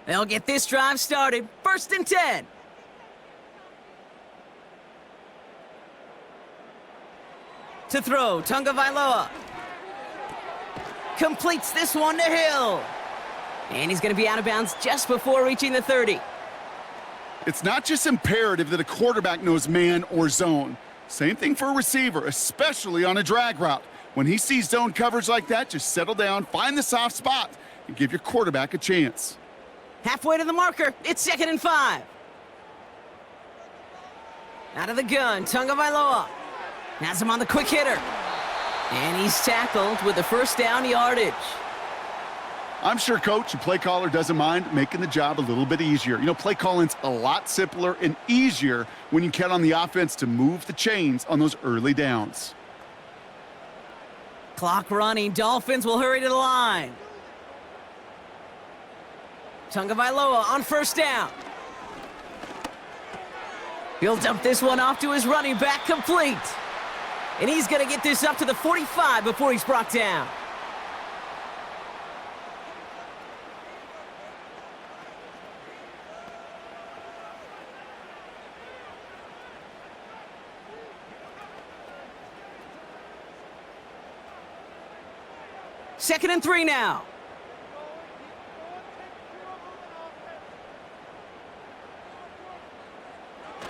They'll get this drive started. 1st and 10. To throw, Tunga Vailoa. Completes this one to Hill. And he's going to be out of bounds just before reaching the 30. It's not just imperative that a quarterback knows man or zone. Same thing for a receiver, especially on a drag route. When he sees zone coverage like that, just settle down, find the soft spot, and give your quarterback a chance. Halfway to the marker, it's 2nd and 5. Out of the gun, Tunga Vailoa. Has him on the quick hitter. And he's tackled with the first down yardage. I'm sure coach and play caller doesn't mind making the job a little bit easier. You know, play calling's a lot simpler and easier when you count on the offense to move the chains on those early downs. Clock running, Dolphins will hurry to the line. Tunga Vailoa on 1st down. He'll dump this one off to his running back, complete. And he's going to get this up to the 45 before he's brought down. Second and 3 now.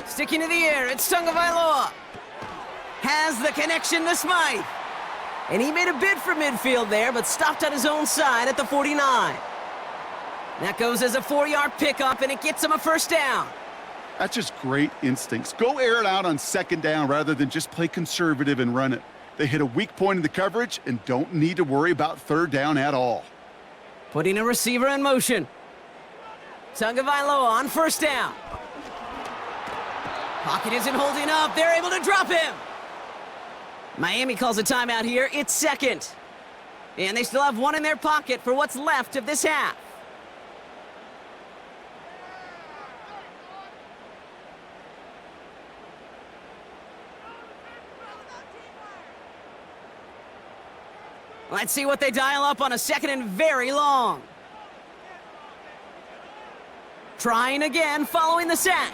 Sticking to the air, it's Tunga Vailoa. Has the connection to Smythe. And he made a bid for midfield there, but stopped on his own side at the 49. That goes as a 4-yard pickup, and it gets him a 1st down. That's just great instincts. Go air it out on 2nd down rather than just play conservative and run it. They hit a weak point in the coverage and don't need to worry about 3rd down at all. Putting a receiver in motion. Tunga Vailoa on 1st down. Pocket isn't holding up. They're able to drop him. Miami calls a timeout here. It's 2nd. And they still have one in their pocket for what's left of this half. Let's see what they dial up on a 2nd and very long. Trying again following the sack.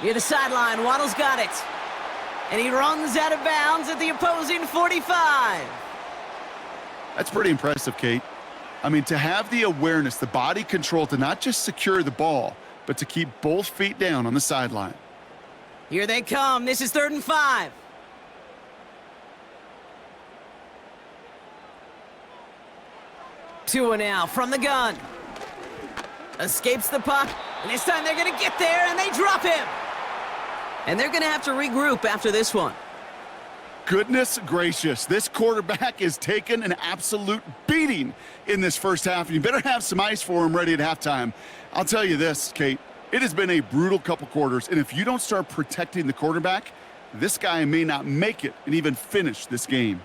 Near the sideline, Waddle's got it. And he runs out of bounds at the opposing 45. That's pretty impressive, Kate. I mean, to have the awareness, the body control to not just secure the ball, but to keep both feet down on the sideline. Here they come. This is 3rd and 5. Tua now from the gun. Escapes the puck. And this time they're going to get there, and they drop him. And they're going to have to regroup after this one. Goodness gracious, this quarterback is taking an absolute beating in this first half, and you better have some ice for him ready at halftime. I'll tell you this, Kate, it has been a brutal couple quarters, and if you don't start protecting the quarterback, this guy may not make it and even finish this game.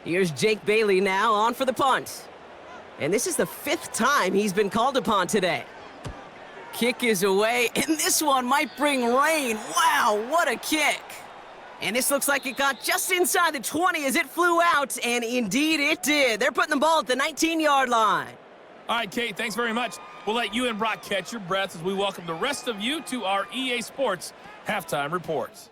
Here's Jake Bailey now on for the punt. And this is the 5th time he's been called upon today. Kick is away, and this one might bring rain. Wow, what a kick. And this looks like it got just inside the 20 as it flew out, and indeed it did. They're putting the ball at the 19-yard line. All right, Kate, thanks very much. We'll let you and Brock catch your breath as we welcome the rest of you to our EA Sports Halftime Reports.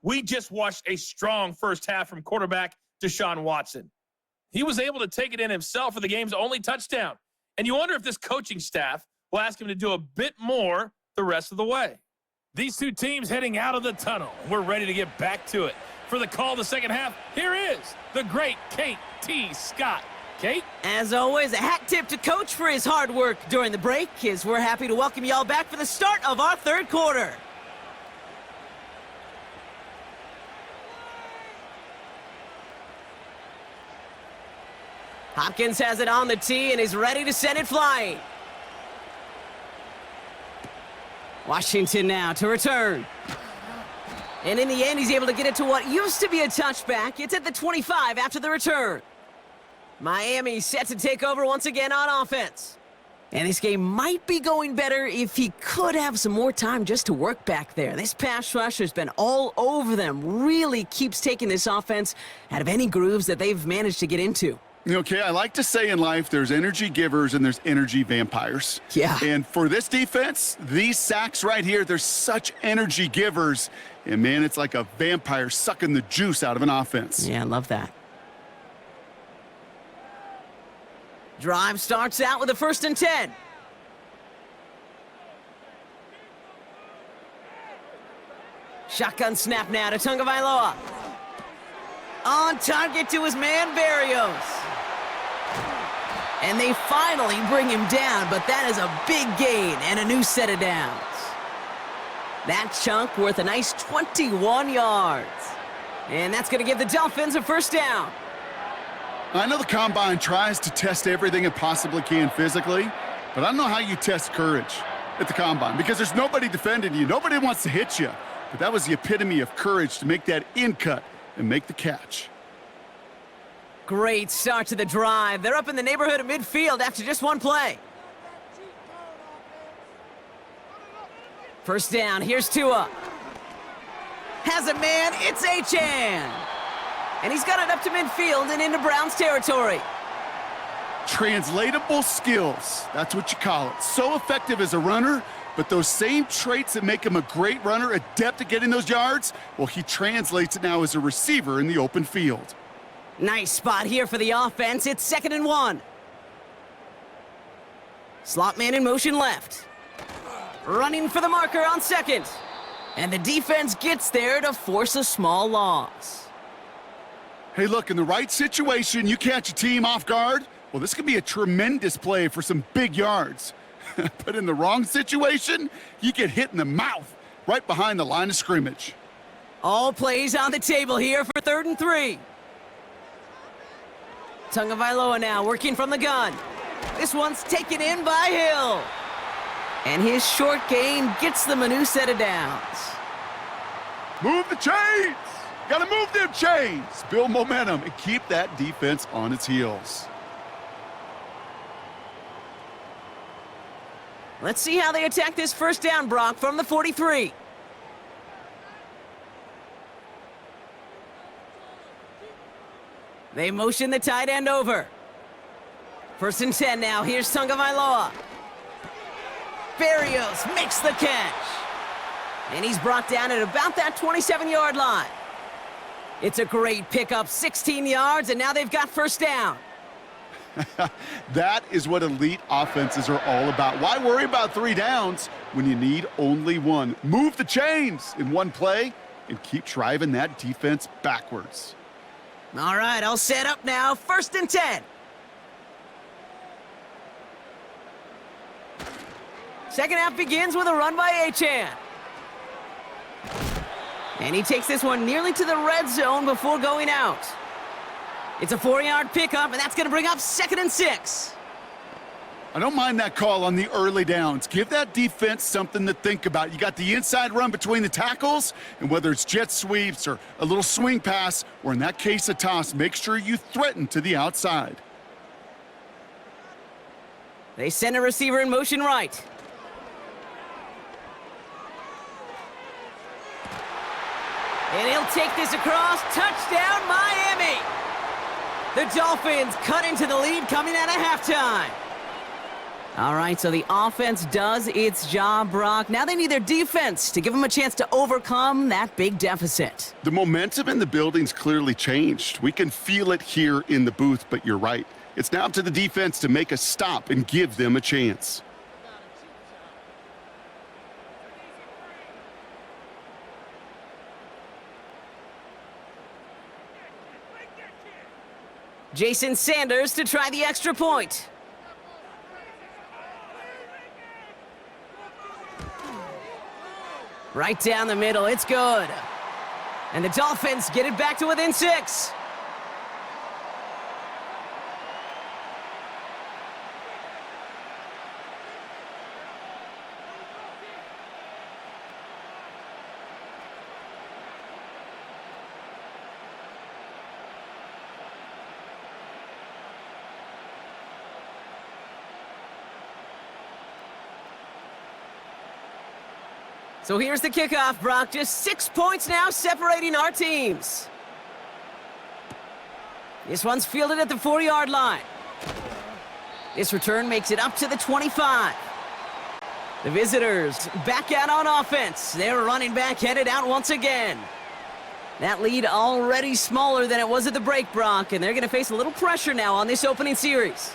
We just watched a strong first half from quarterback Deshaun Watson. He was able to take it in himself for the game's only touchdown. And you wonder if this coaching staff will ask him to do a bit more the rest of the way. These two teams heading out of the tunnel. We're ready to get back to it. For the call of the second half, here is the great Kate T. Scott. Kate? As always, a hat tip to Coach for his hard work during the break, as we're happy to welcome y'all back for the start of our third quarter. Hopkins has it on the tee and is ready to send it flying. Washington now to return. And in the end, he's able to get it to what used to be a touchback. It's at the 25 after the return. Miami set to take over once again on offense. And this game might be going better if he could have some more time just to work back there. This pass rush has been all over them. Really keeps taking this offense out of any grooves that they've managed to get into. Okay, I like to say in life there's energy givers and there's energy vampires. Yeah. And for this defense, these sacks right here, they're such energy givers. And, man, it's like a vampire sucking the juice out of an offense. Yeah, I love that. Drive starts out with a 1st and 10. Shotgun snap now to Tagovailoa. On target to his man, Barrios. And they finally bring him down, but that is a big gain and a new set of downs. That chunk worth a nice 21 yards. And that's going to give the Dolphins a 1st down. I know the Combine tries to test everything it possibly can physically, but I don't know how you test courage at the Combine because there's nobody defending you. Nobody wants to hit you. But that was the epitome of courage to make that in cut and make the catch. Great start to the drive. They're up in the neighborhood of midfield after just one play. 1st down, here's Tua. Has a man, it's Achane. And he's got it up to midfield and into Browns territory. Translatable skills, that's what you call it. So effective as a runner, but those same traits that make him a great runner, adept at getting those yards, well, he translates it now as a receiver in the open field. Nice spot here for the offense. It's 2nd and 1. Slot man in motion left. Running for the marker on 2nd. And the defense gets there to force a small loss. Hey, look, in the right situation, you catch a team off guard, well, this could be a tremendous play for some big yards. But in the wrong situation, you get hit in the mouth right behind the line of scrimmage. All plays on the table here for 3rd and 3. Tagovailoa now working from the gun. This one's taken in by Hill. And his short gain gets them a new set of downs. Move the chains! Gotta move them chains! Build momentum and keep that defense on its heels. Let's see how they attack this 1st down, Brock, from the 43. They motion the tight end over. 1st and 10 now. Here's Tagovailoa. Barrios makes the catch. And he's brought down at about that 27-yard line. It's a great pickup, 16 yards, and now they've got 1st down. That is what elite offenses are all about. Why worry about 3 downs when you need only 1? Move the chains in one play and keep driving that defense backwards. All right, all set up now. 1st and 10. Second half begins with a run by Achan. And he takes this one nearly to the red zone before going out. It's a 4-yard pickup, and that's going to bring up 2nd and 6. I don't mind that call on the early downs. Give that defense something to think about. You got the inside run between the tackles, and whether it's jet sweeps or a little swing pass, or in that case a toss, make sure you threaten to the outside. They send a receiver in motion right. And he'll take this across. Touchdown, Miami! The Dolphins cut into the lead coming out of halftime. All right, so the offense does its job, Brock. Now they need their defense to give them a chance to overcome that big deficit. The momentum in the building's clearly changed. We can feel it here in the booth, but you're right. It's now up to the defense to make a stop and give them a chance. Jason Sanders to try the extra point. Right down the middle, it's good. And the Dolphins get it back to within 6. So here's the kickoff, Brock. Just 6 points now separating our teams. This one's fielded at the 4-yard line. This return makes it up to the 25. The visitors back out on offense. They're running back headed out once again. That lead already smaller than it was at the break, Brock, and they're going to face a little pressure now on this opening series.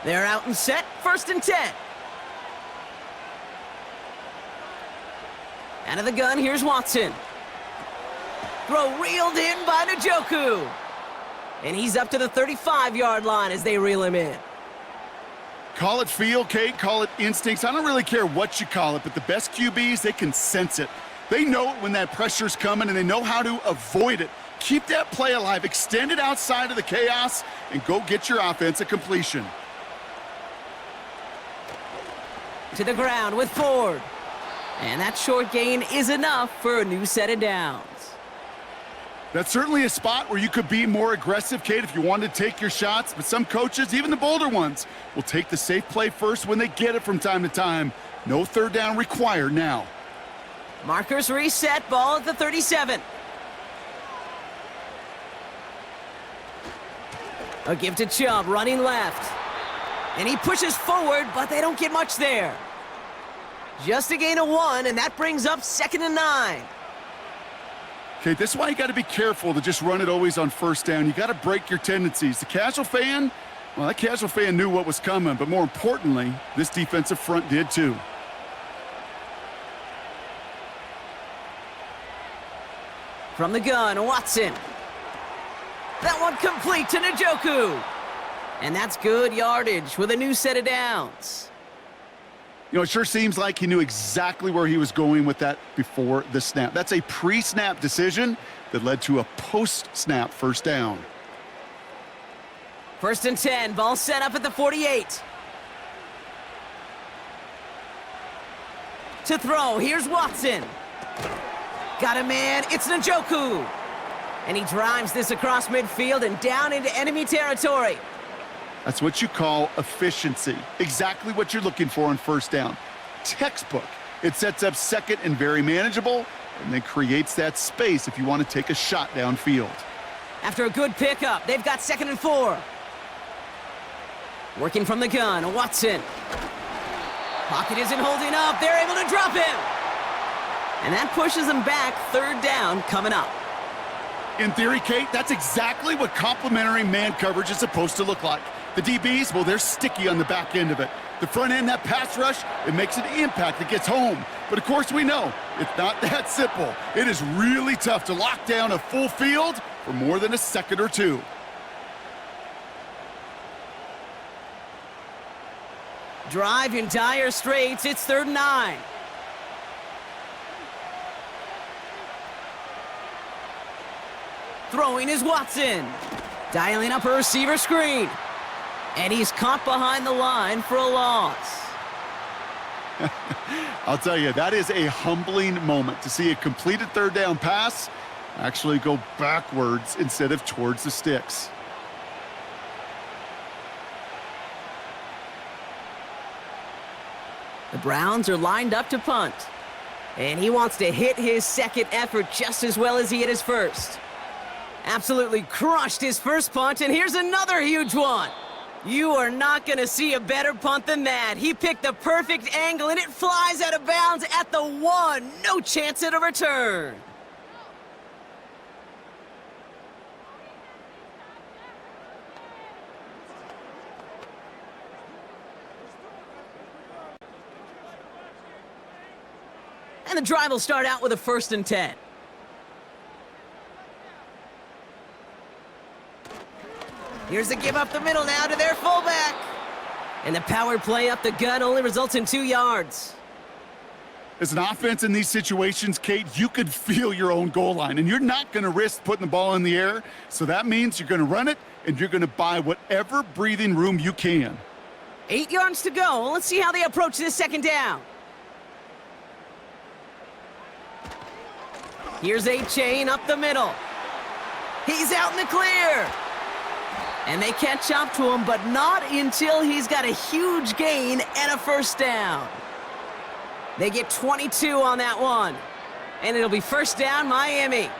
They're out and set, 1st and 10. Out of the gun, here's Watson. Throw reeled in by Njoku. And he's up to the 35-yard line as they reel him in. Call it feel, Kate, call it instincts. I don't really care what you call it, but the best QBs, they can sense it. They know it when that pressure's coming, and they know how to avoid it. Keep that play alive, extend it outside of the chaos, and go get your offense a completion. To the ground with Ford. And that short gain is enough for a new set of downs. That's certainly a spot where you could be more aggressive, Kate, if you wanted to take your shots. But some coaches, even the bolder ones, will take the safe play first when they get it from time to time. No 3rd down required now. Markers reset, ball at the 37. A give to Chubb, running left. And he pushes forward, but they don't get much there. Just a gain of 1, and that brings up 2nd and 9. Okay, this is why you got to be careful to just run it always on 1st down. You got to break your tendencies. The casual fan, well, that casual fan knew what was coming, but more importantly, this defensive front did too. From the gun, Watson. That one complete to Njoku. And that's good yardage with a new set of downs. You know, it sure seems like he knew exactly where he was going with that before the snap. That's a pre-snap decision that led to a post-snap 1st down. 1st and 10, ball set up at the 48. To throw, here's Watson. Got a man, it's Njoku. And he drives this across midfield and down into enemy territory. That's what you call efficiency. Exactly what you're looking for on 1st down. Textbook. It sets up 2nd and very manageable, and then creates that space if you want to take a shot downfield. After a good pickup, they've got 2nd and 4. Working from the gun, Watson. Pocket isn't holding up. They're able to drop him. And that pushes them back, 3rd down coming up. In theory, Kate, that's exactly what complementary man coverage is supposed to look like. The DBs, well, they're sticky on the back end of it. The front end, that pass rush, it makes an impact that gets home. But of course we know it's not that simple. It is really tough to lock down a full field for more than a second or two. Drive in dire straits. It's 3rd and 9. Throwing is Watson. Dialing up a receiver screen. And he's caught behind the line for a loss. I'll tell you, that is a humbling moment to see a completed 3rd down pass actually go backwards instead of towards the sticks. The Browns are lined up to punt. And he wants to hit his second effort just as well as he hit his first. Absolutely crushed his first punt, and here's another huge one. You are not going to see a better punt than that. He picked the perfect angle, and it flies out of bounds at the 1. No chance at a return. And the drive will start out with a 1st and 10. Here's the give up the middle now to their fullback. And the power play up the gut only results in 2 yards. As an offense in these situations, Kate, you could feel your own goal line, and you're not going to risk putting the ball in the air. So that means you're going to run it, and you're going to buy whatever breathing room you can. 8 yards to go. Let's see how they approach this 2nd down. Here's A-Chain up the middle. He's out in the clear. And they catch up to him, but not until he's got a huge gain and a 1st down. They get 22 on that one. And it'll be 1st down, Miami.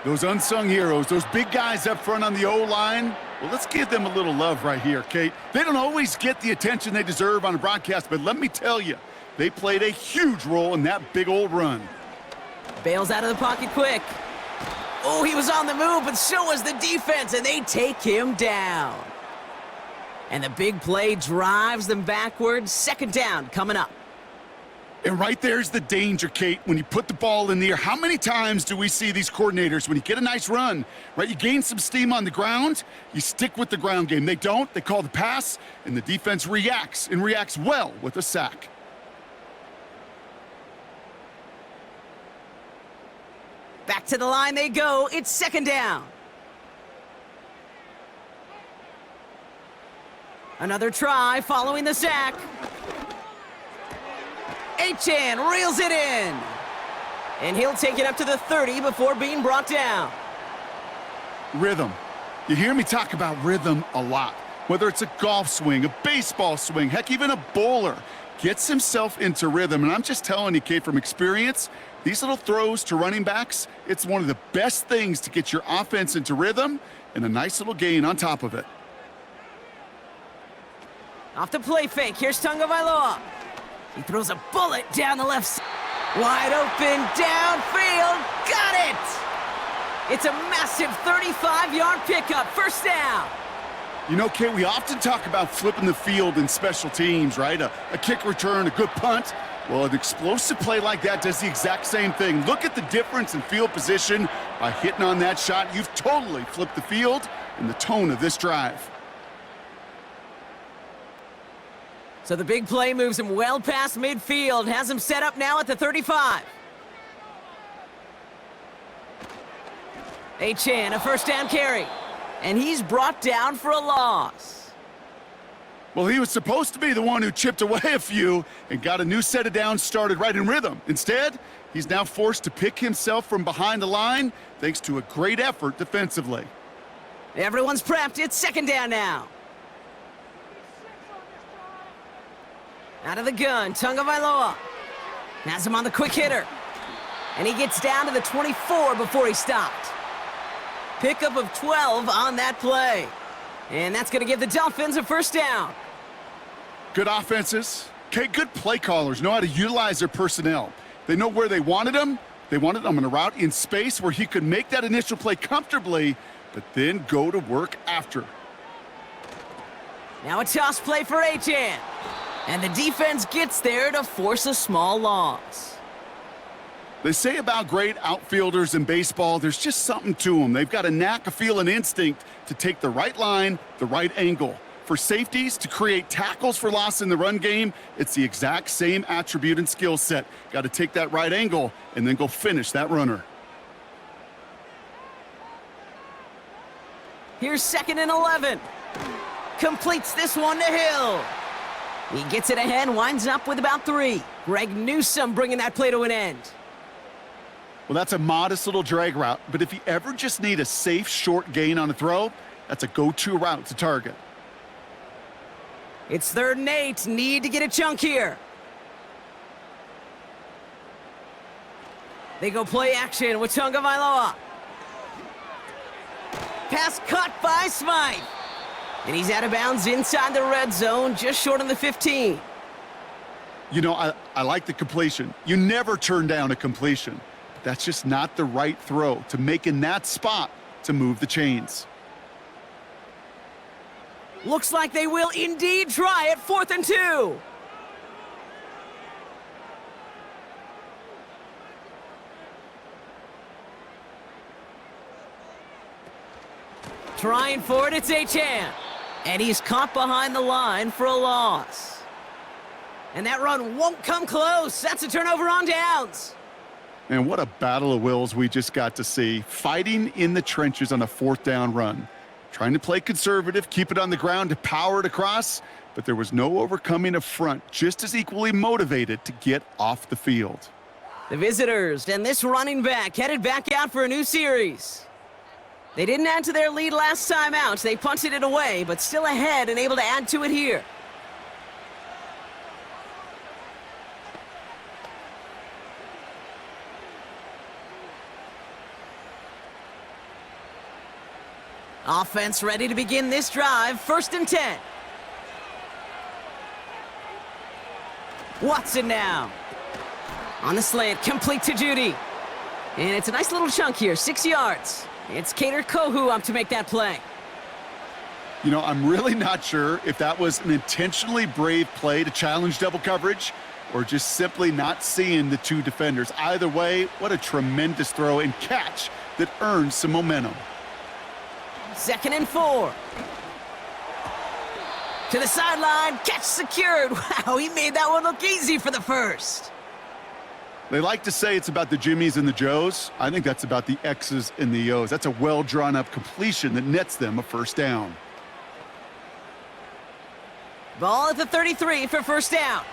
Those unsung heroes, those big guys up front on the O-line, well, let's give them a little love right here, Kate. They don't always get the attention they deserve on a broadcast, but let me tell you, they played a huge role in that big old run. Bails out of the pocket quick. Oh, he was on the move, but so was the defense, and they take him down. And the big play drives them backwards. 2nd down coming up. And right there's the danger, Kate, when you put the ball in the air. How many times do we see these coordinators, when you get a nice run, right, you gain some steam on the ground, you stick with the ground game. They don't, they call the pass, and the defense reacts, and reacts well with a sack. Back to the line they go. It's 2nd down. Another try following the sack. Achan reels it in. And he'll take it up to the 30 before being brought down. Rhythm. You hear me talk about rhythm a lot. Whether it's a golf swing, a baseball swing, heck, even a bowler gets himself into rhythm. And I'm just telling you, Kate, from experience, these little throws to running backs, it's one of the best things to get your offense into rhythm and a nice little gain on top of it. Off the play fake, here's Tagovailoa. He throws a bullet down the left side. Wide open, downfield, got it! It's a massive 35-yard pickup, 1st down. You know, Kate, we often talk about flipping the field in special teams, right? A kick return, a good punt. Well, an explosive play like that does the exact same thing. Look at the difference in field position by hitting on that shot. You've totally flipped the field and the tone of this drive. So the big play moves him well past midfield, has him set up now at the 35. Achan, a 1st down carry. And he's brought down for a loss. Well, he was supposed to be the one who chipped away a few and got a new set of downs started right in rhythm. Instead, he's now forced to pick himself from behind the line thanks to a great effort defensively. Everyone's prepped. It's 2nd down now. Out of the gun, Tagovailoa has him on the quick hitter. And he gets down to the 24 before he stopped. Pickup of 12 on that play. And that's going to give the Dolphins a 1st down. Good offenses. Okay, good play callers know how to utilize their personnel. They know where they wanted them, They wanted him on a route in space where he could make that initial play comfortably, but then go to work after. Now a toss play for Achan. And the defense gets there to force a small loss. They say about great outfielders in baseball, there's just something to them. They've got a knack, a feel, an instinct to take the right line, the right angle. For safeties, to create tackles for loss in the run game, it's the exact same attribute and skill set. Got to take that right angle and then go finish that runner. Here's 2nd and 11. Completes this one to Hill. He gets it ahead, winds up with about 3. Greg Newsome bringing that play to an end. Well, that's a modest little drag route, but if you ever just need a safe, short gain on a throw, that's a go-to route to target. It's 3rd and 8. Need to get a chunk here. They go play action with Tonga Vailoa. Pass caught by Smythe. And he's out of bounds inside the red zone, just short on the 15. You know, I like the completion. You never turn down a completion. But that's just not the right throw to make in that spot to move the chains. Looks like they will indeed try it. 4th and 2. Trying for it, it's Achan. And he's caught behind the line for a loss. And that run won't come close. That's a turnover on downs. And what a battle of wills we just got to see. Fighting in the trenches on a 4th down run. Trying to play conservative, keep it on the ground to power it across, but there was no overcoming a front, just as equally motivated to get off the field. The visitors and this running back headed back out for a new series. They didn't add to their lead last time out. They punted it away, but still ahead and able to add to it here. Offense ready to begin this drive. 1st and 10. Watson now. On the slant, complete to Judy. And it's a nice little chunk here, 6 yards. It's Kader Kohu up to make that play. You know, I'm really not sure if that was an intentionally brave play to challenge double coverage or just simply not seeing the 2 defenders. Either way, what a tremendous throw and catch that earns some momentum. 2nd and 4. To the sideline, catch secured. Wow, he made that one look easy for the first. They like to say it's about the Jimmies and the Joes. I think that's about the X's and the O's. That's a well-drawn-up completion that nets them a 1st down. Ball at the 33 for 1st down.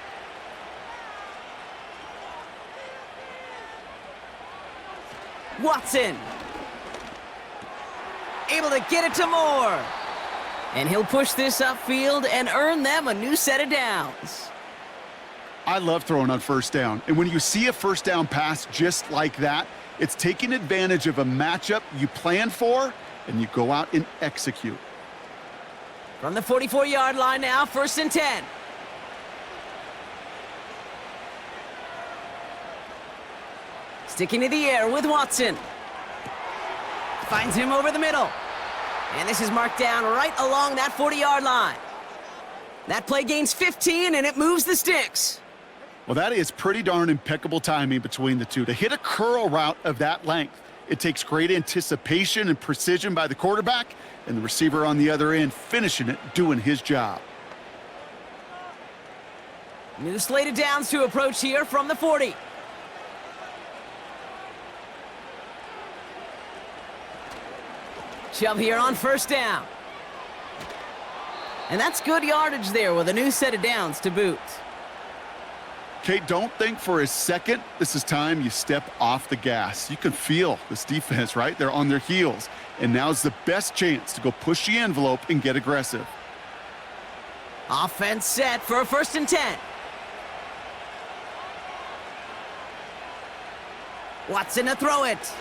Watson. Able to get it to Moore. And he'll push this upfield and earn them a new set of downs. I love throwing on 1st down. And when you see a 1st down pass just like that, it's taking advantage of a matchup you plan for, and you go out and execute. From the 44-yard line now, 1st and 10. Sticking to the air with Watson. Finds him over the middle. And this is marked down right along that 40-yard line. That play gains 15, and it moves the sticks. Well, that is pretty darn impeccable timing between the 2. To hit a curl route of that length, it takes great anticipation and precision by the quarterback, and the receiver on the other end finishing it, doing his job. New slate of downs to approach here from the 40. Chubb here on 1st down. And that's good yardage there with a new set of downs to boot. Kate, don't think for a second this is time you step off the gas. You can feel this defense, right? They're on their heels. And now's the best chance to go push the envelope and get aggressive. Offense set for a 1st and 10. Watson to throw it.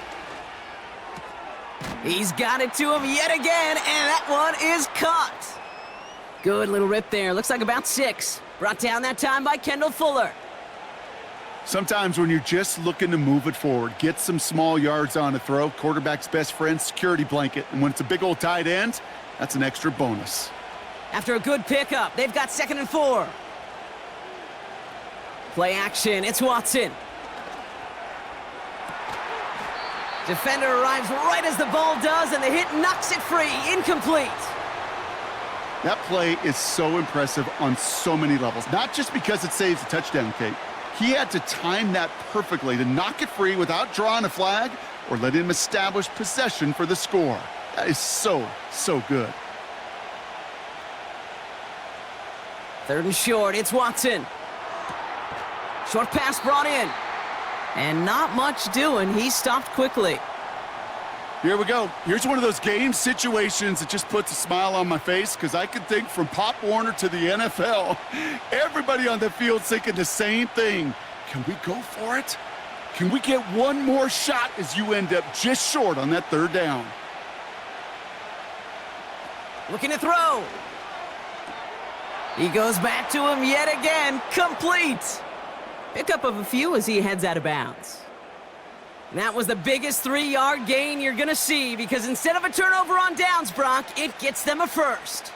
He's got it to him yet again, and that one is caught. Good little rip there. Looks like about 6. Brought down that time by Kendall Fuller. Sometimes when you're just looking to move it forward, get some small yards on a throw, quarterback's best friend, security blanket. And when it's a big old tight end, that's an extra bonus. After a good pickup, they've got 2nd and 4. Play action, it's Watson. Defender arrives right as the ball does, and the hit knocks it free. Incomplete. That play is so impressive on so many levels, not just because it saves a touchdown, Kate. He had to time that perfectly to knock it free without drawing a flag or let him establish possession for the score. That is so, so good. 3rd and short, it's Watson. Short pass brought in. And not much doing. He stopped quickly. Here we go. Here's one of those game situations that just puts a smile on my face because I can think from Pop Warner to the NFL. Everybody on the field thinking the same thing. Can we go for it? Can we get one more shot as you end up just short on that 3rd down? Looking to throw. He goes back to him yet again. Complete. Pickup of a few as he heads out of bounds. And that was the biggest 3-yard gain you're going to see because instead of a turnover on downs, Brock, it gets them a first.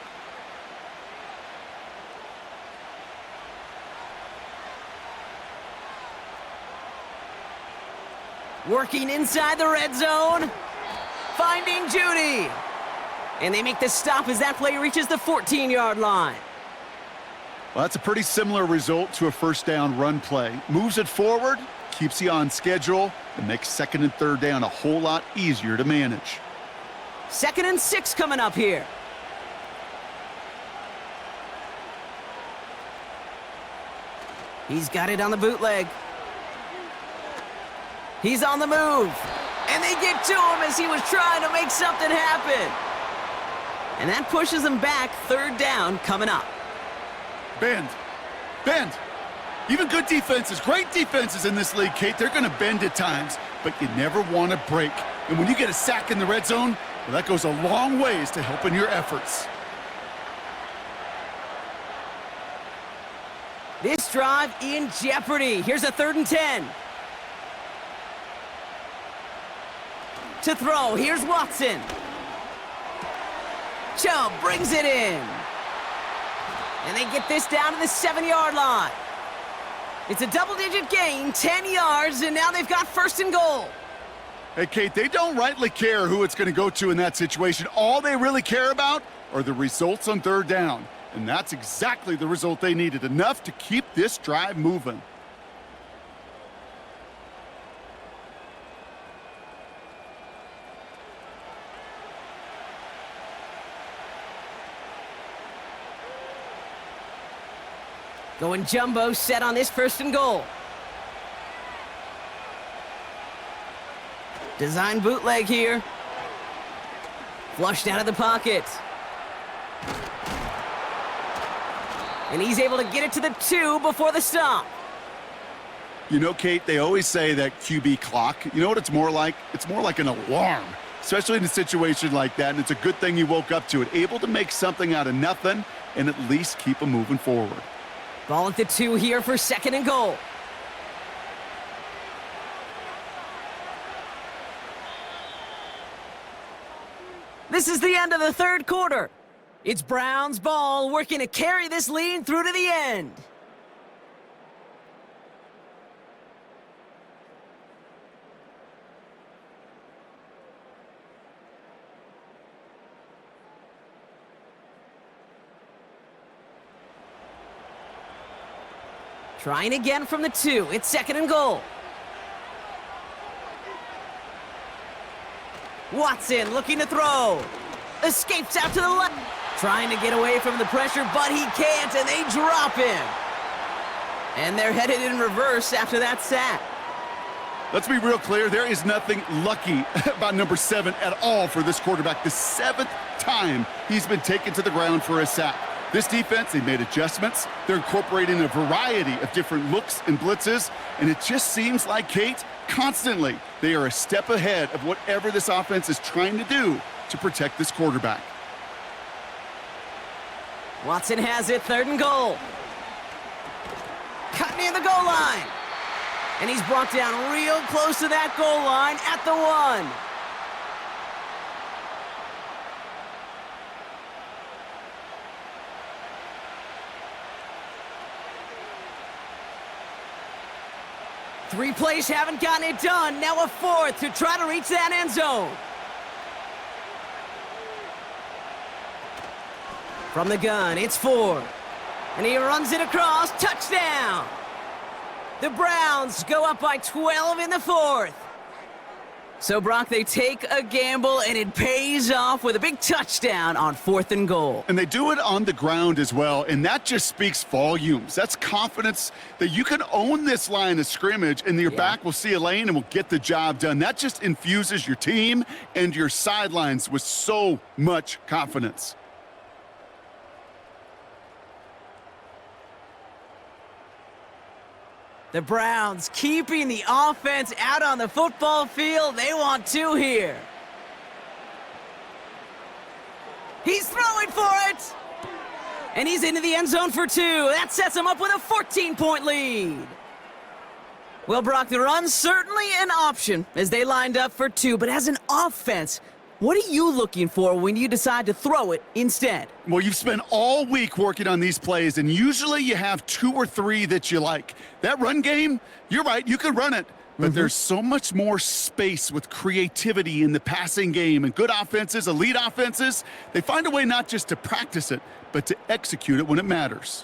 Working inside the red zone. Finding Judy. And they make the stop as that play reaches the 14-yard line. Well, that's a pretty similar result to a 1st down run play. Moves it forward, keeps you on schedule, and makes 2nd and 3rd down a whole lot easier to manage. 2nd and 6 coming up here. He's got it on the bootleg. He's on the move. And they get to him as he was trying to make something happen. And that pushes him back. 3rd down coming up. Bend. Bend. Even good defenses, great defenses in this league, Kate, they're going to bend at times, but you never want to break. And when you get a sack in the red zone, well, that goes a long ways to helping your efforts. This drive in jeopardy. Here's a 3rd and 10. To throw, here's Watson. Chubb brings it in. And they get this down to the 7-yard line. It's a double-digit gain, 10 yards, and now they've got 1st and goal. Hey, Kate, they don't rightly care who it's going to go to in that situation. All they really care about are the results on 3rd down. And that's exactly the result they needed, enough to keep this drive moving. Going jumbo set on this 1st and goal. Design bootleg here. Flushed out of the pocket. And he's able to get it to the 2 before the stop. You know, Kate, they always say that QB clock, you know what it's more like? It's more like an alarm, especially in a situation like that, and it's a good thing you woke up to it. Able to make something out of nothing and at least keep them moving forward. Ball at the 2 here for 2nd and goal. This is the end of the 3rd quarter. It's Browns ball working to carry this lead through to the end. Trying again from the 2. It's 2nd and goal. Watson looking to throw. Escapes out to the left. Trying to get away from the pressure, but he can't, and they drop him. And they're headed in reverse after that sack. Let's be real clear. There is nothing lucky about number 7 at all for this quarterback. The 7th time he's been taken to the ground for a sack. This defense, they made adjustments. They're incorporating a variety of different looks and blitzes, and it just seems like, Kate, constantly they are a step ahead of whatever this offense is trying to do to protect this quarterback. Watson has it, 3rd and goal. Cut near the goal line. And he's brought down real close to that goal line at the 1. Three plays haven't gotten it done. Now a 4th to try to reach that end zone. From the gun, it's 4. And he runs it across. Touchdown! The Browns go up by 12 in the 4th. So, Brock, they take a gamble, and it pays off with a big touchdown on 4th and goal. And they do it on the ground as well, and that just speaks volumes. That's confidence that you can own this line of scrimmage, and your back will see a lane and will get the job done. That just infuses your team and your sidelines with so much confidence. The Browns keeping the offense out on the football field. They want 2 here. He's throwing for it! And he's into the end zone for 2. That sets him up with a 14-point lead. Well, Brock, the run's certainly an option as they lined up for 2. But as an offense, what are you looking for when you decide to throw it instead? Well, you've spent all week working on these plays, and usually you have 2 or 3 that you like. That run game, you're right, you can run it. But there's so much more space with creativity in the passing game. And good offenses, elite offenses, they find a way not just to practice it, but to execute it when it matters.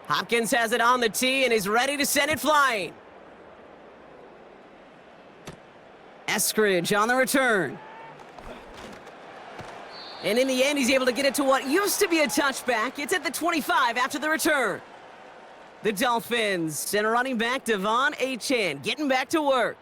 Hopkins has it on the tee and is ready to send it flying. Eskridge on the return. And in the end, he's able to get it to what used to be a touchback. It's at the 25 after the return. The Dolphins send a running back, Devon Achane, getting back to work.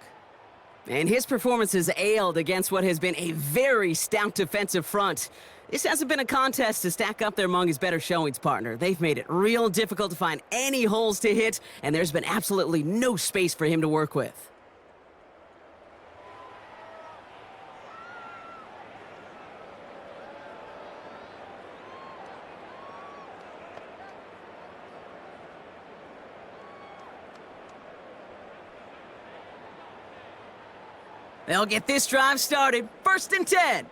And his performance has ailed against what has been a very stout defensive front. This hasn't been a contest to stack up there among his better showings, partner. They've made it real difficult to find any holes to hit, and there's been absolutely no space for him to work with. They'll get this drive started. 1st and 10.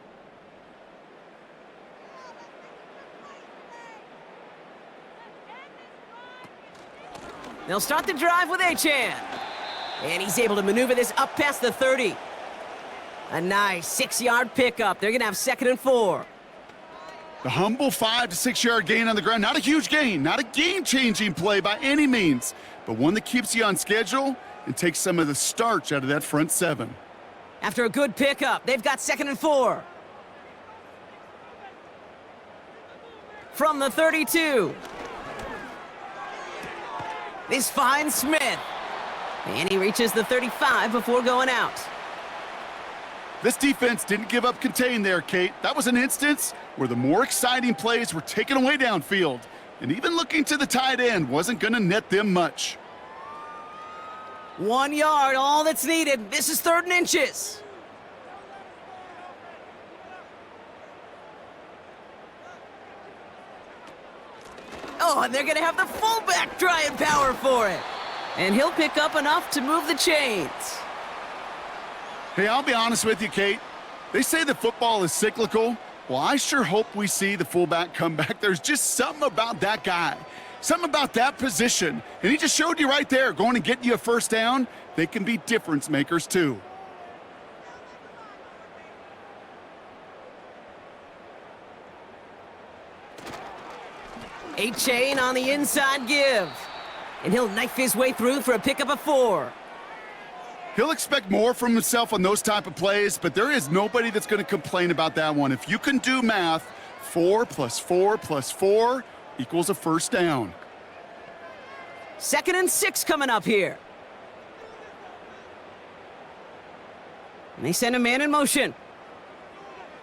They'll start the drive with Achane. And he's able to maneuver this up past the 30. A nice 6-yard pickup. They're going to have 2nd and 4. The humble 5 to 6 yard gain on the ground. Not a huge gain, not a game-changing play by any means, but one that keeps you on schedule and takes some of the starch out of that front 7. After a good pickup, they've got 2nd and 4. From the 32. This finds Smith. And he reaches the 35 before going out. This defense didn't give up contain there, Kate. That was an instance where the more exciting plays were taken away downfield. And even looking to the tight end wasn't going to net them much. 1 yard, all that's needed. This is 3rd and inches. Oh, and they're going to have the fullback try and power for it. And he'll pick up enough to move the chains. Hey, I'll be honest with you, Kate. They say that football is cyclical. Well, I sure hope we see the fullback come back. There's just something about that guy, something about that position. And he just showed you right there, going to get you a 1st down. They can be difference makers, too. Achane on the inside give. And he'll knife his way through for a pickup of 4. He'll expect more from himself on those type of plays, but there is nobody that's going to complain about that one. If you can do math, 4 plus 4 plus 4 equals a 1st down. 2nd and 6 coming up here. And they send a man in motion.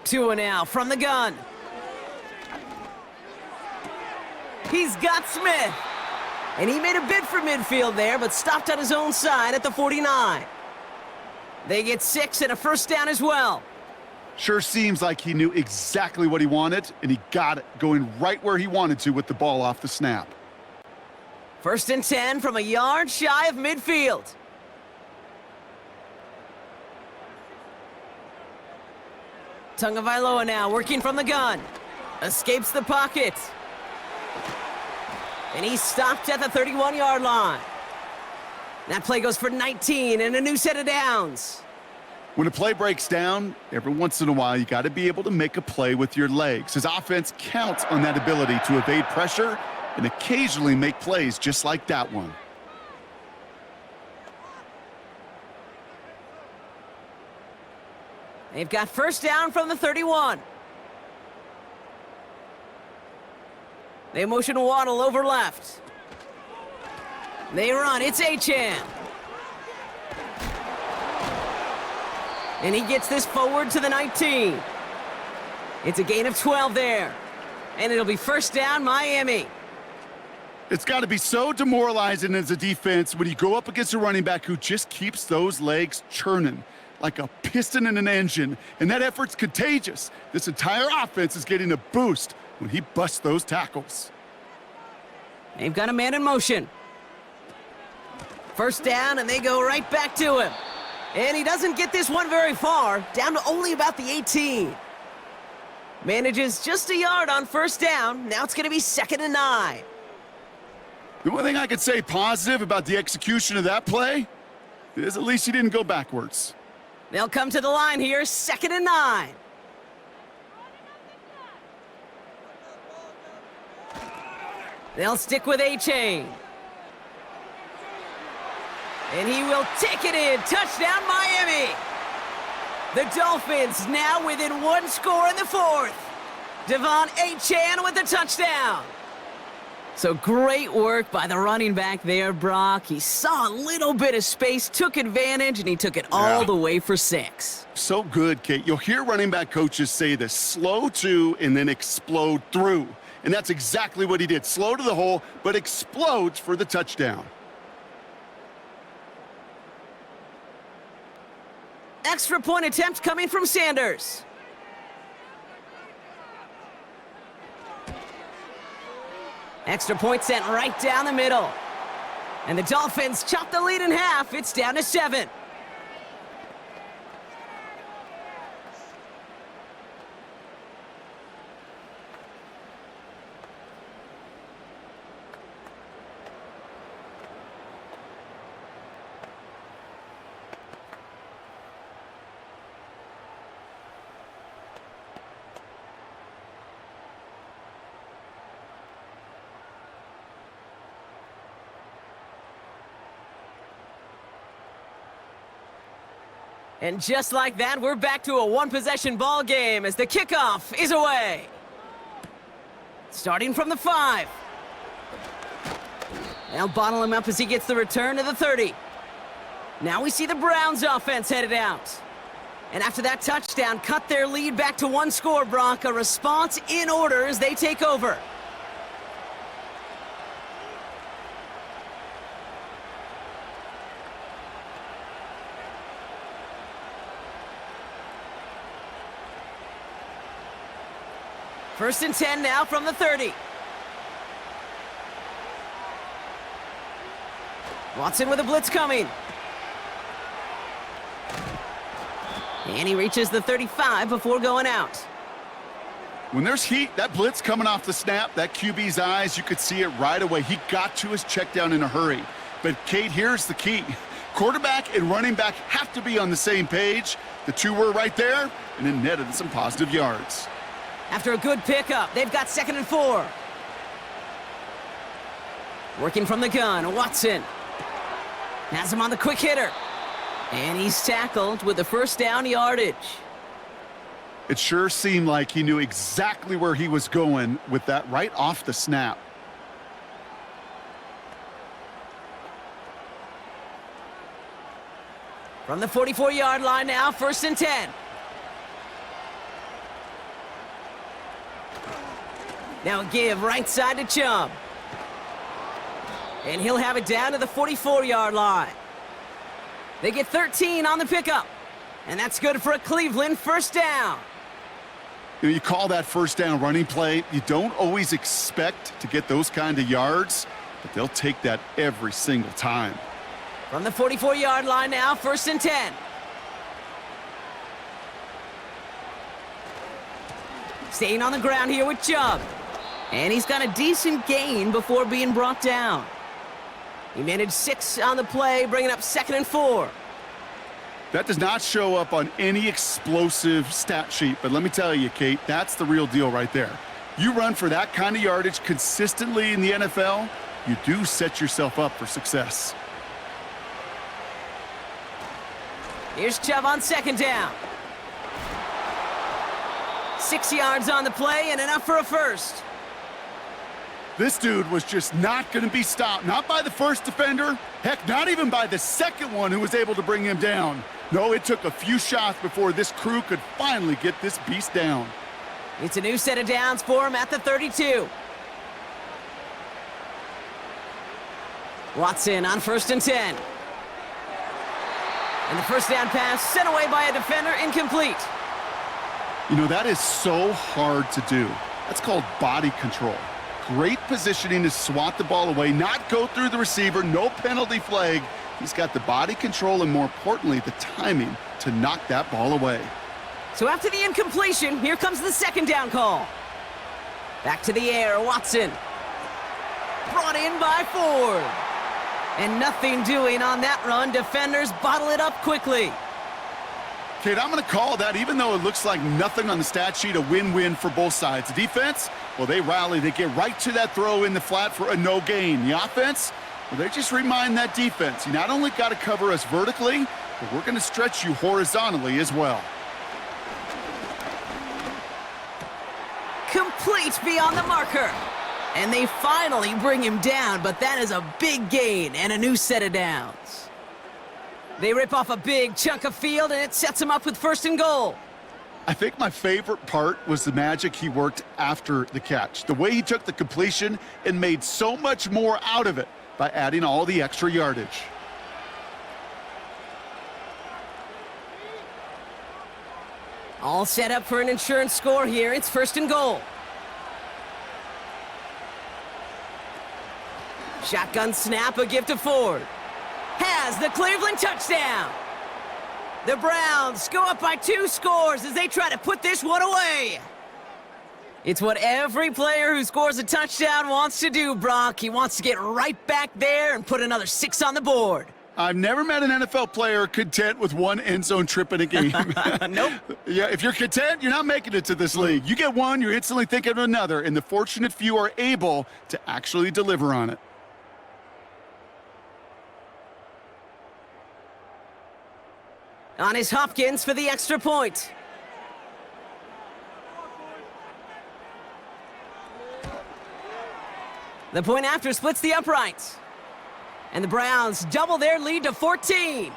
2 and out from the gun. He's got Smith. And he made a bid for midfield there, but stopped on his own side at the 49. They get 6 and a first down as well. Sure seems like he knew exactly what he wanted, and he got it, going right where he wanted to with the ball off the snap. 1st and 10 from a yard shy of midfield. Tagovailoa now working from the gun. Escapes the pocket. And he's stopped at the 31-yard line. That play goes for 19 and a new set of downs. When a play breaks down, every once in a while, you got to be able to make a play with your legs. His offense counts on that ability to evade pressure and occasionally make plays just like that one. They've got first down from the 31. They motion Waddle over left. They run. It's Achane. And he gets this forward to the 19. It's a gain of 12 there. And it'll be first down, Miami. It's got to be so demoralizing as a defense when you go up against a running back who just keeps those legs churning like a piston in an engine. And that effort's contagious. This entire offense is getting a boost when he busts those tackles. They've got a man in motion. First down, and they go right back to him. And he doesn't get this one very far, down to only about the 18. Manages just a yard on first down. Now it's going to be 2nd and 9. The one thing I could say positive about the execution of that play is at least he didn't go backwards. They'll come to the line here, 2nd and 9. They'll stick with Achane. And he will take it in. Touchdown, Miami. The Dolphins now within 1 score in the 4th. Devon Achane with the touchdown. So great work by the running back there, Brock. He saw a little bit of space, took advantage, and he took it all the way for 6. So good, Kate. You'll hear running back coaches say this: slow to and then explode through. And that's exactly what he did. Slow to the hole, but explodes for the touchdown. Extra point attempt coming from Sanders. Extra point sent right down the middle. And the Dolphins chop the lead in half. It's down to 7. And just like that, we're back to a one-possession ball game as the kickoff is away. Starting from the 5. They'll bottle him up as he gets the return to the 30. Now we see the Browns offense headed out. And after that touchdown, cut their lead back to 1 score, Brock. A response in order as they take over. First and 10 now from the 30. Watson with a blitz coming. And he reaches the 35 before going out. When there's heat, that blitz coming off the snap, that QB's eyes, you could see it right away. He got to his check down in a hurry. But, Kate, here's the key. Quarterback and running back have to be on the same page. The two were right there, and it netted some positive yards. After a good pickup, they've got 2nd and 4. Working from the gun, Watson has him on the quick hitter. And he's tackled with the first down yardage. It sure seemed like he knew exactly where he was going with that right off the snap. From the 44-yard line now, 1st and 10. Now a give right side to Chubb. And he'll have it down to the 44-yard line. They get 13 on the pickup. And that's good for a Cleveland first down. You call that first down running play. You don't always expect to get those kind of yards, but they'll take that every single time. From the 44-yard line now, 1st and 10. Staying on the ground here with Chubb. And he's got a decent gain before being brought down. He managed 6 on the play, bringing up 2nd and 4. That does not show up on any explosive stat sheet, but let me tell you, Kate, that's the real deal right there. You run for that kind of yardage consistently in the NFL, you do set yourself up for success. Here's Chubb on 2nd down. 6 yards on the play and enough for a first. This dude was just not going to be stopped, not by the first defender, heck, not even by the second one who was able to bring him down. No, it took a few shots before this crew could finally get this beast down. It's a new set of downs for him at the 32. Watson on 1st and 10. And the first down pass sent away by a defender, incomplete. You know, that is so hard to do. That's called body control. Great positioning to swat the ball away, not go through the receiver, no penalty flag. He's got the body control and, more importantly, the timing to knock that ball away. So after the incompletion, here comes the 2nd down call. Back to the air, Watson. Brought in by Ford. And nothing doing on that run. Defenders bottle it up quickly. Kate, I'm going to call that, even though it looks like nothing on the stat sheet, a win-win for both sides. The defense, well, they rally. They get right to that throw in the flat for a no gain. The offense, well, they just remind that defense, you not only got to cover us vertically, but we're going to stretch you horizontally as well. Complete beyond the marker. And they finally bring him down, but that is a big gain and a new set of downs. They rip off a big chunk of field, and it sets him up with 1st and goal. I think my favorite part was the magic he worked after the catch. The way he took the completion and made so much more out of it by adding all the extra yardage. All set up for an insurance score here. It's 1st and goal. Shotgun snap, a give to Ford. Has the Cleveland touchdown. The Browns go up by 2 scores as they try to put this one away. It's what every player who scores a touchdown wants to do, Brock. He wants to get right back there and put another 6 on the board. I've never met an NFL player content with 1 end zone trip in a game. Nope. Yeah, if you're content, you're not making it to this league. You get one, you're instantly thinking of another, and the fortunate few are able to actually deliver on it. On is Hopkins for the extra point. The point after splits the uprights. And the Browns double their lead to 14.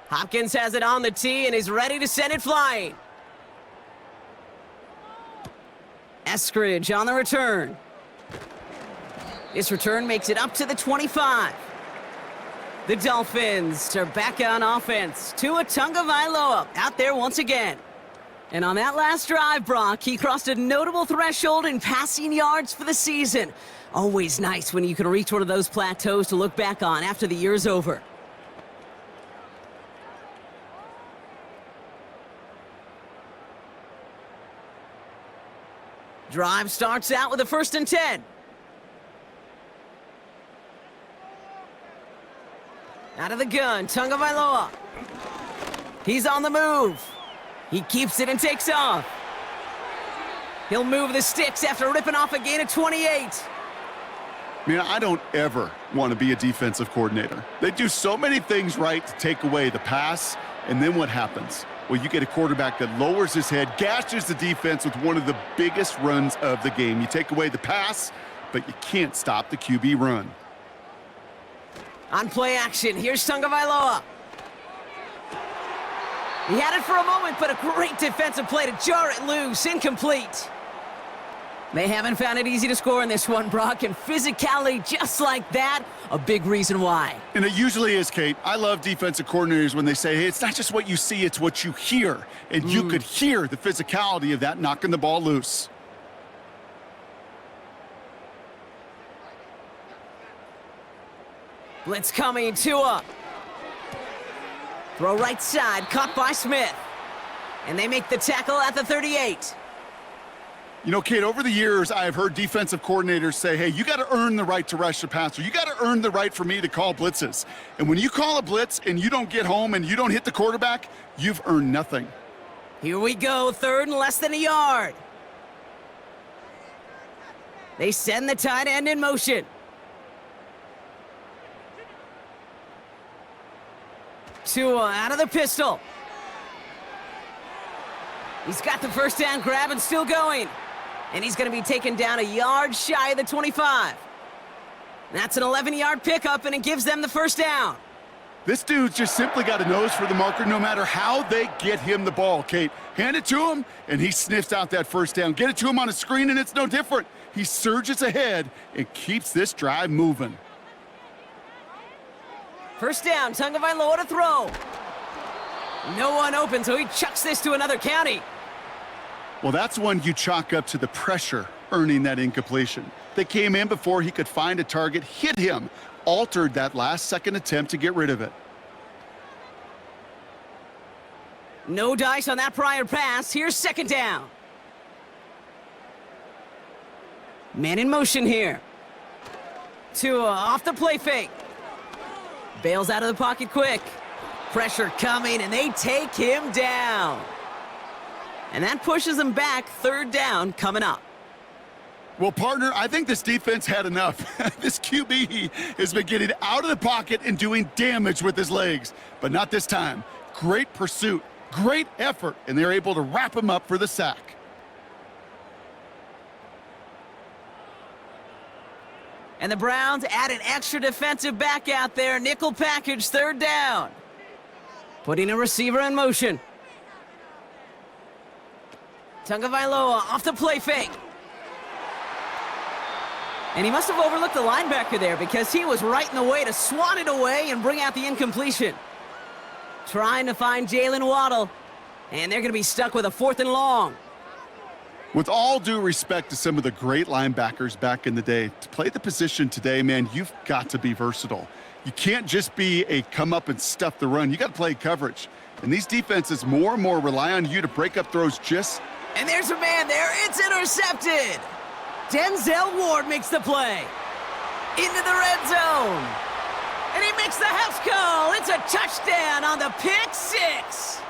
Hopkins has it on the tee and is ready to send it flying. Eskridge on the return. This return makes it up to the 25. The Dolphins are back on offense. Tua Tagovailoa out there once again. And on that last drive, Brock, he crossed a notable threshold in passing yards for the season. Always nice when you can reach one of those plateaus to look back on after the year's over. Drive starts out with a 1st and 10. Out of the gun, Tagovailoa. He's on the move. He keeps it and takes off. He'll move the sticks after ripping off a gain of 28. Man, I don't ever want to be a defensive coordinator. They do so many things right to take away the pass, and then what happens? Well, you get a quarterback that lowers his head, gashes the defense with one of the biggest runs of the game. You take away the pass, but you can't stop the QB run. On play action, here's Tagovailoa. He had it for a moment, but a great defensive play to jar it loose. Incomplete. They haven't found it easy to score in this one, Brock, and physicality just like that, a big reason why. And it usually is, Kate. I love defensive coordinators when they say, hey, it's not just what you see, it's what you hear. And you could hear the physicality of that knocking the ball loose. Blitz coming, Tua. Throw right side, caught by Smith. And they make the tackle at the 38. You know, Kate, over the years, I've heard defensive coordinators say, hey, you got to earn the right to rush the passer. You got to earn the right for me to call blitzes. And when you call a blitz and you don't get home and you don't hit the quarterback, you've earned nothing. Here we go, third and less than a yard. They send the tight end in motion. Tua out of the pistol. He's got the first down grab and still going. And he's going to be taken down a yard shy of the 25. That's an 11-yard pickup, and it gives them the first down. This dude's just simply got a nose for the marker no matter how they get him the ball, Kate. Hand it to him, and he sniffs out that first down. Get it to him on a screen, and it's no different. He surges ahead and keeps this drive moving. First down, Tagovailoa to throw. No one open, so he chucks this to another county. Well, that's one you chalk up to the pressure earning that incompletion. They came in before he could find a target, hit him, altered that last-second attempt to get rid of it. No dice on that prior pass. Here's second down. Man in motion here. Tua off the play fake. Bails out of the pocket quick. Pressure coming, and they take him down. And that pushes them back. Third down coming up. Well, partner, I think this defense had enough. This QB has been getting out of the pocket and doing damage with his legs, but not this time. Great pursuit, great effort, and they're able to wrap him up for the sack. And the Browns add an extra defensive back out there. Nickel package, third down. Putting a receiver in motion. Tagovailoa off the play fake. And he must have overlooked the linebacker there because he was right in the way to swat it away and bring out the incompletion. Trying to find Jalen Waddle. And they're going to be stuck with a 4th and long. With all due respect to some of the great linebackers back in the day, to play the position today, man, you've got to be versatile. You can't just be a come up and stuff the run. You got to play coverage. And these defenses more and more rely on you to break up throws just... And there's a man there. It's intercepted. Denzel Ward makes the play. Into the red zone. And he makes the house call. It's a touchdown on the pick six.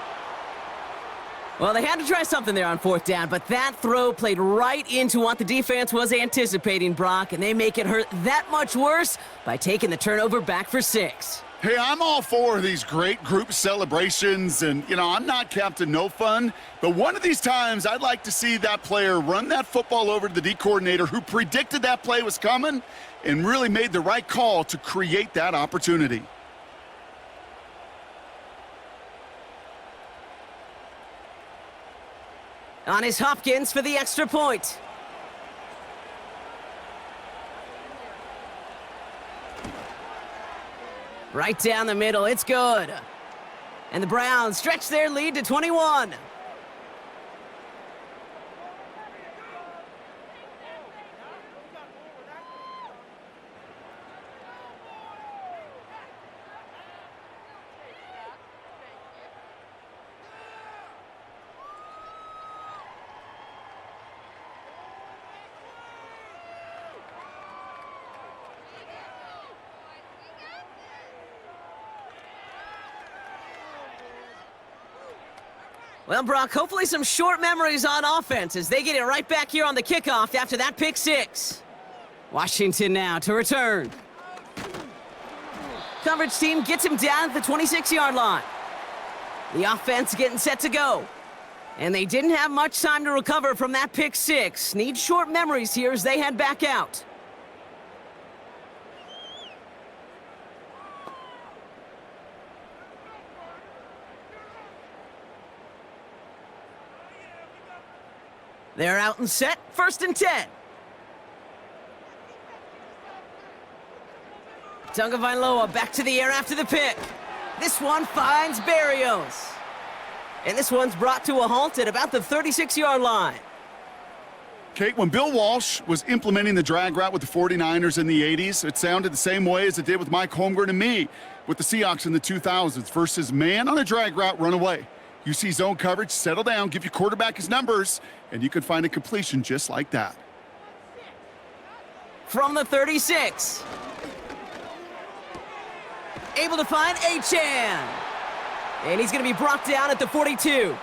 Well, they had to try something there on 4th down, but that throw played right into what the defense was anticipating, Brock, and they make it hurt that much worse by taking the turnover back for 6. Hey, I'm all for these great group celebrations, and, you know, I'm not Captain No Fun, but one of these times I'd like to see that player run that football over to the D coordinator who predicted that play was coming and really made the right call to create that opportunity. On his Hopkins for the extra point. Right down the middle, it's good. And the Browns stretch their lead to 21. Well, Brock, hopefully some short memories on offense as they get it right back here on the kickoff after that pick six. Washington now to return. Coverage team gets him down at the 26-yard line. The offense getting set to go. And they didn't have much time to recover from that pick six. Need short memories here as they head back out. They're out and set, 1st and 10. Tagovailoa back to the air after the pick. This one finds Berrios. And this one's brought to a halt at about the 36-yard line. Kate, when Bill Walsh was implementing the drag route with the 49ers in the 80s, it sounded the same way as it did with Mike Holmgren and me with the Seahawks in the 2000s versus man on a drag route, run away. You see zone coverage, settle down, give your quarterback his numbers, and you can find a completion just like that. From the 36. Able to find Achane. And he's going to be brought down at the 42.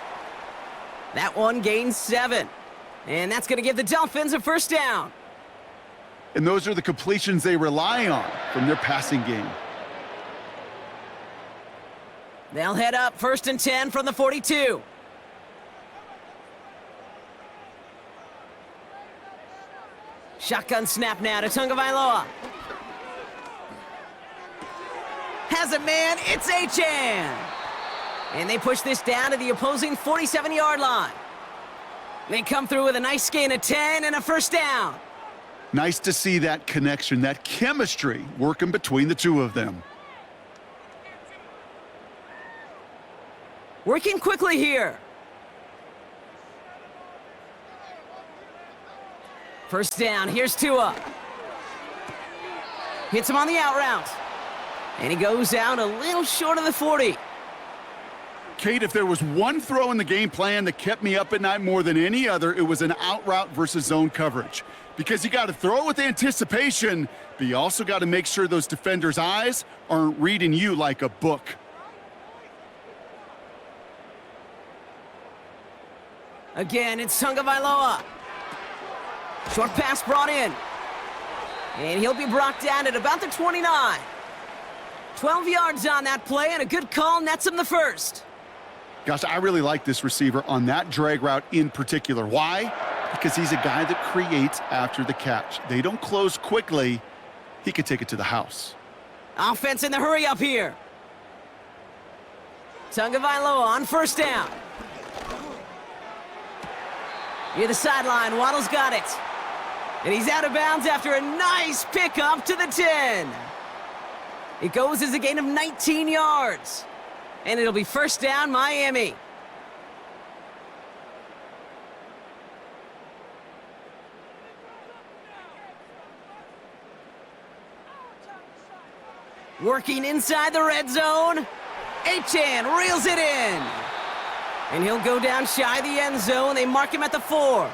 That one gains 7. And that's going to give the Dolphins a 1st down. And those are the completions they rely on from their passing game. They'll head up 1st and 10 from the 42. Shotgun snap now to Tagovailoa. Has a man, it's Achane. And they push this down to the opposing 47-yard line. They come through with a nice gain of 10 and a 1st down. Nice to see that connection, that chemistry working between the two of them. Working quickly here. 1st down, here's Tua. Hits him on the out route. And he goes out a little short of the 40. Kate, if there was one throw in the game plan that kept me up at night more than any other, it was an out route versus zone coverage. Because you got to throw with anticipation, but you also got to make sure those defenders' eyes aren't reading you like a book. Again, it's Tagovailoa. Short pass brought in. And he'll be brought down at about the 29. 12 yards on that play, and a good call nets him the 1st. Gosh, I really like this receiver on that drag route in particular. Why? Because he's a guy that creates after the catch. They don't close quickly. He could take it to the house. Offense in the hurry up here. Tagovailoa on 1st down. Near the sideline, Waddle's got it. And he's out of bounds after a nice pickup to the 10. It goes as a gain of 19 yards. And it'll be 1st down, Miami. Working inside the red zone. Achane reels it in. And he'll go down shy of the end zone. They mark him at the 4.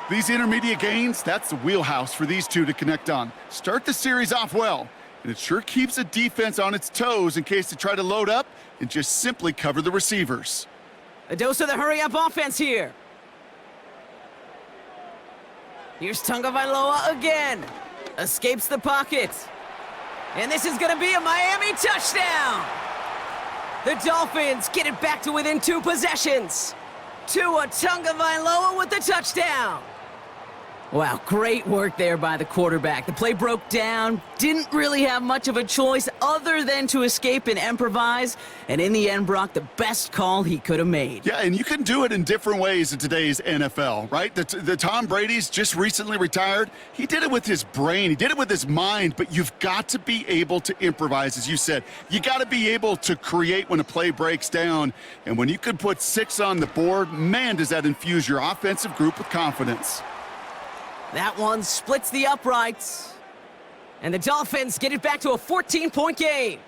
These intermediate gains, that's the wheelhouse for these two to connect on. Start the series off well, and it sure keeps the defense on its toes in case they try to load up and just simply cover the receivers. A dose of the hurry-up offense here. Here's Tagovailoa again. Escapes the pocket. And this is going to be a Miami touchdown. The Dolphins get it back to within 2 possessions. Tua Tagovailoa with the touchdown. Wow, great work there by the quarterback. The play broke down, didn't really have much of a choice other than to escape and improvise, and in the end, Brock, the best call he could have made. Yeah, and you can do it in different ways in today's NFL, right? The Tom Brady's just recently retired. He did it with his brain. He did it with his mind, but you've got to be able to improvise, as you said. You got to be able to create when a play breaks down, and when you can put 6 on the board, man, does that infuse your offensive group with confidence. That one splits the uprights. And the Dolphins get it back to a 14-point game.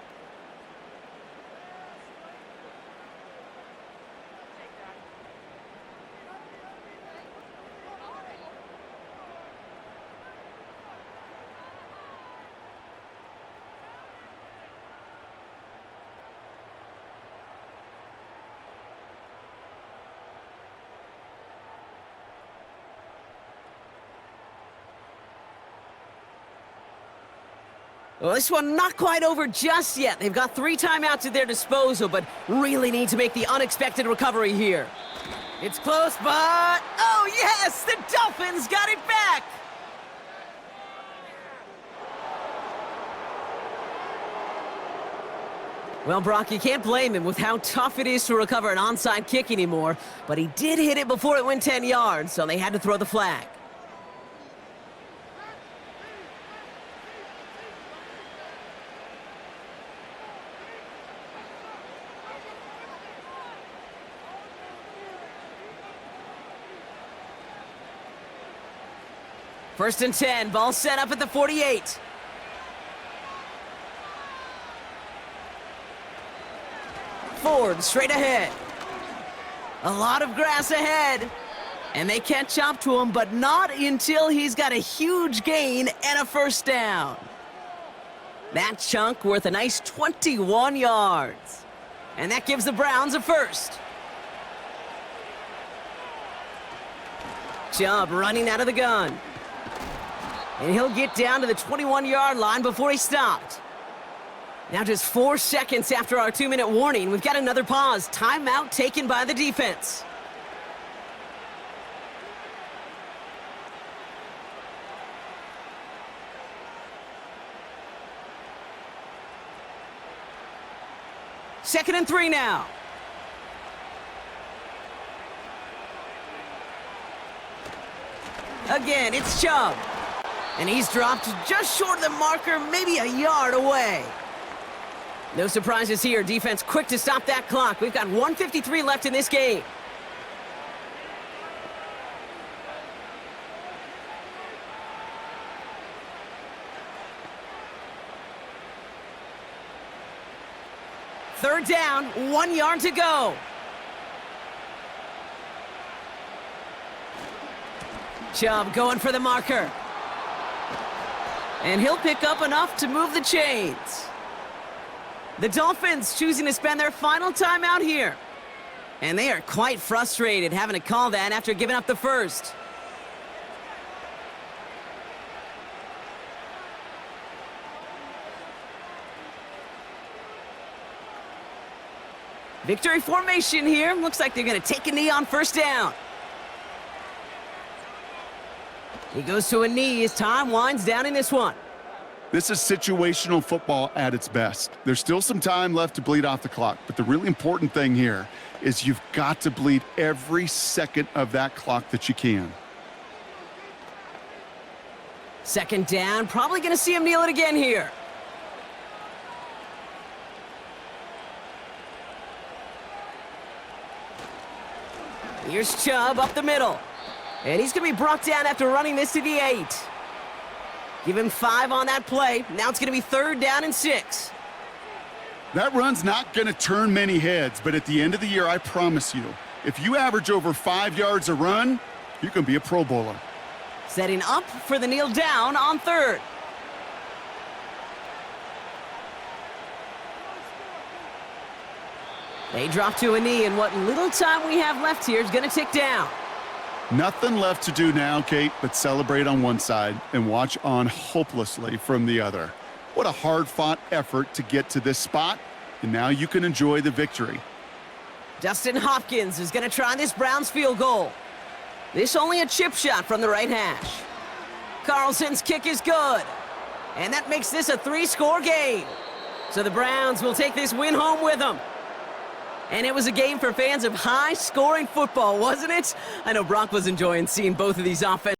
Well, this one not quite over just yet. They've got 3 timeouts at their disposal, but really need to make the unexpected recovery here. It's close, but... oh, yes! The Dolphins got it back! Well, Brock, you can't blame him with how tough it is to recover an onside kick anymore, but he did hit it before it went 10 yards, so they had to throw the flag. First and 10, ball set up at the 48. Ford straight ahead. A lot of grass ahead. And they catch up to him, but not until he's got a huge gain and a first down. That chunk worth a nice 21 yards. And that gives the Browns a first. Chubb running out of the gun. And he'll get down to the 21-yard line before he stopped. Now just 4 seconds after our 2-minute warning, we've got another pause. Timeout taken by the defense. Second and 3 now. Again, it's Chubb. And he's dropped just short of the marker, maybe a yard away. No surprises here. Defense quick to stop that clock. We've got 1:53 left in this game. Third down, 1 yard to go. Chubb going for the marker. And he'll pick up enough to move the chains. The Dolphins choosing to spend their final time out here. And they are quite frustrated having to call that after giving up the first. Victory formation here. Looks like they're going to take a knee on first down. He goes to a knee as time winds down in this one. This is situational football at its best. There's still some time left to bleed off the clock, but the really important thing here is you've got to bleed every second of that clock that you can. Second down, probably going to see him kneel it again here. Here's Chubb up the middle. And he's going to be brought down after running this to the 8. Give him 5 on that play. Now it's going to be third down and 6. That run's not going to turn many heads, but at the end of the year, I promise you, if you average over 5 yards a run, you can be a Pro Bowler. Setting up for the kneel down on third. They drop to a knee, and what little time we have left here is going to tick down. Nothing left to do now, Kate, but celebrate on one side and watch on hopelessly from the other. What a hard-fought effort to get to this spot, and now you can enjoy the victory. Dustin Hopkins is going to try this Browns field goal. This only a chip shot from the right hash. Carlson's kick is good, and that makes this a 3-score game. So the Browns will take this win home with them. And it was a game for fans of high-scoring football, wasn't it? I know Brock was enjoying seeing both of these offenses.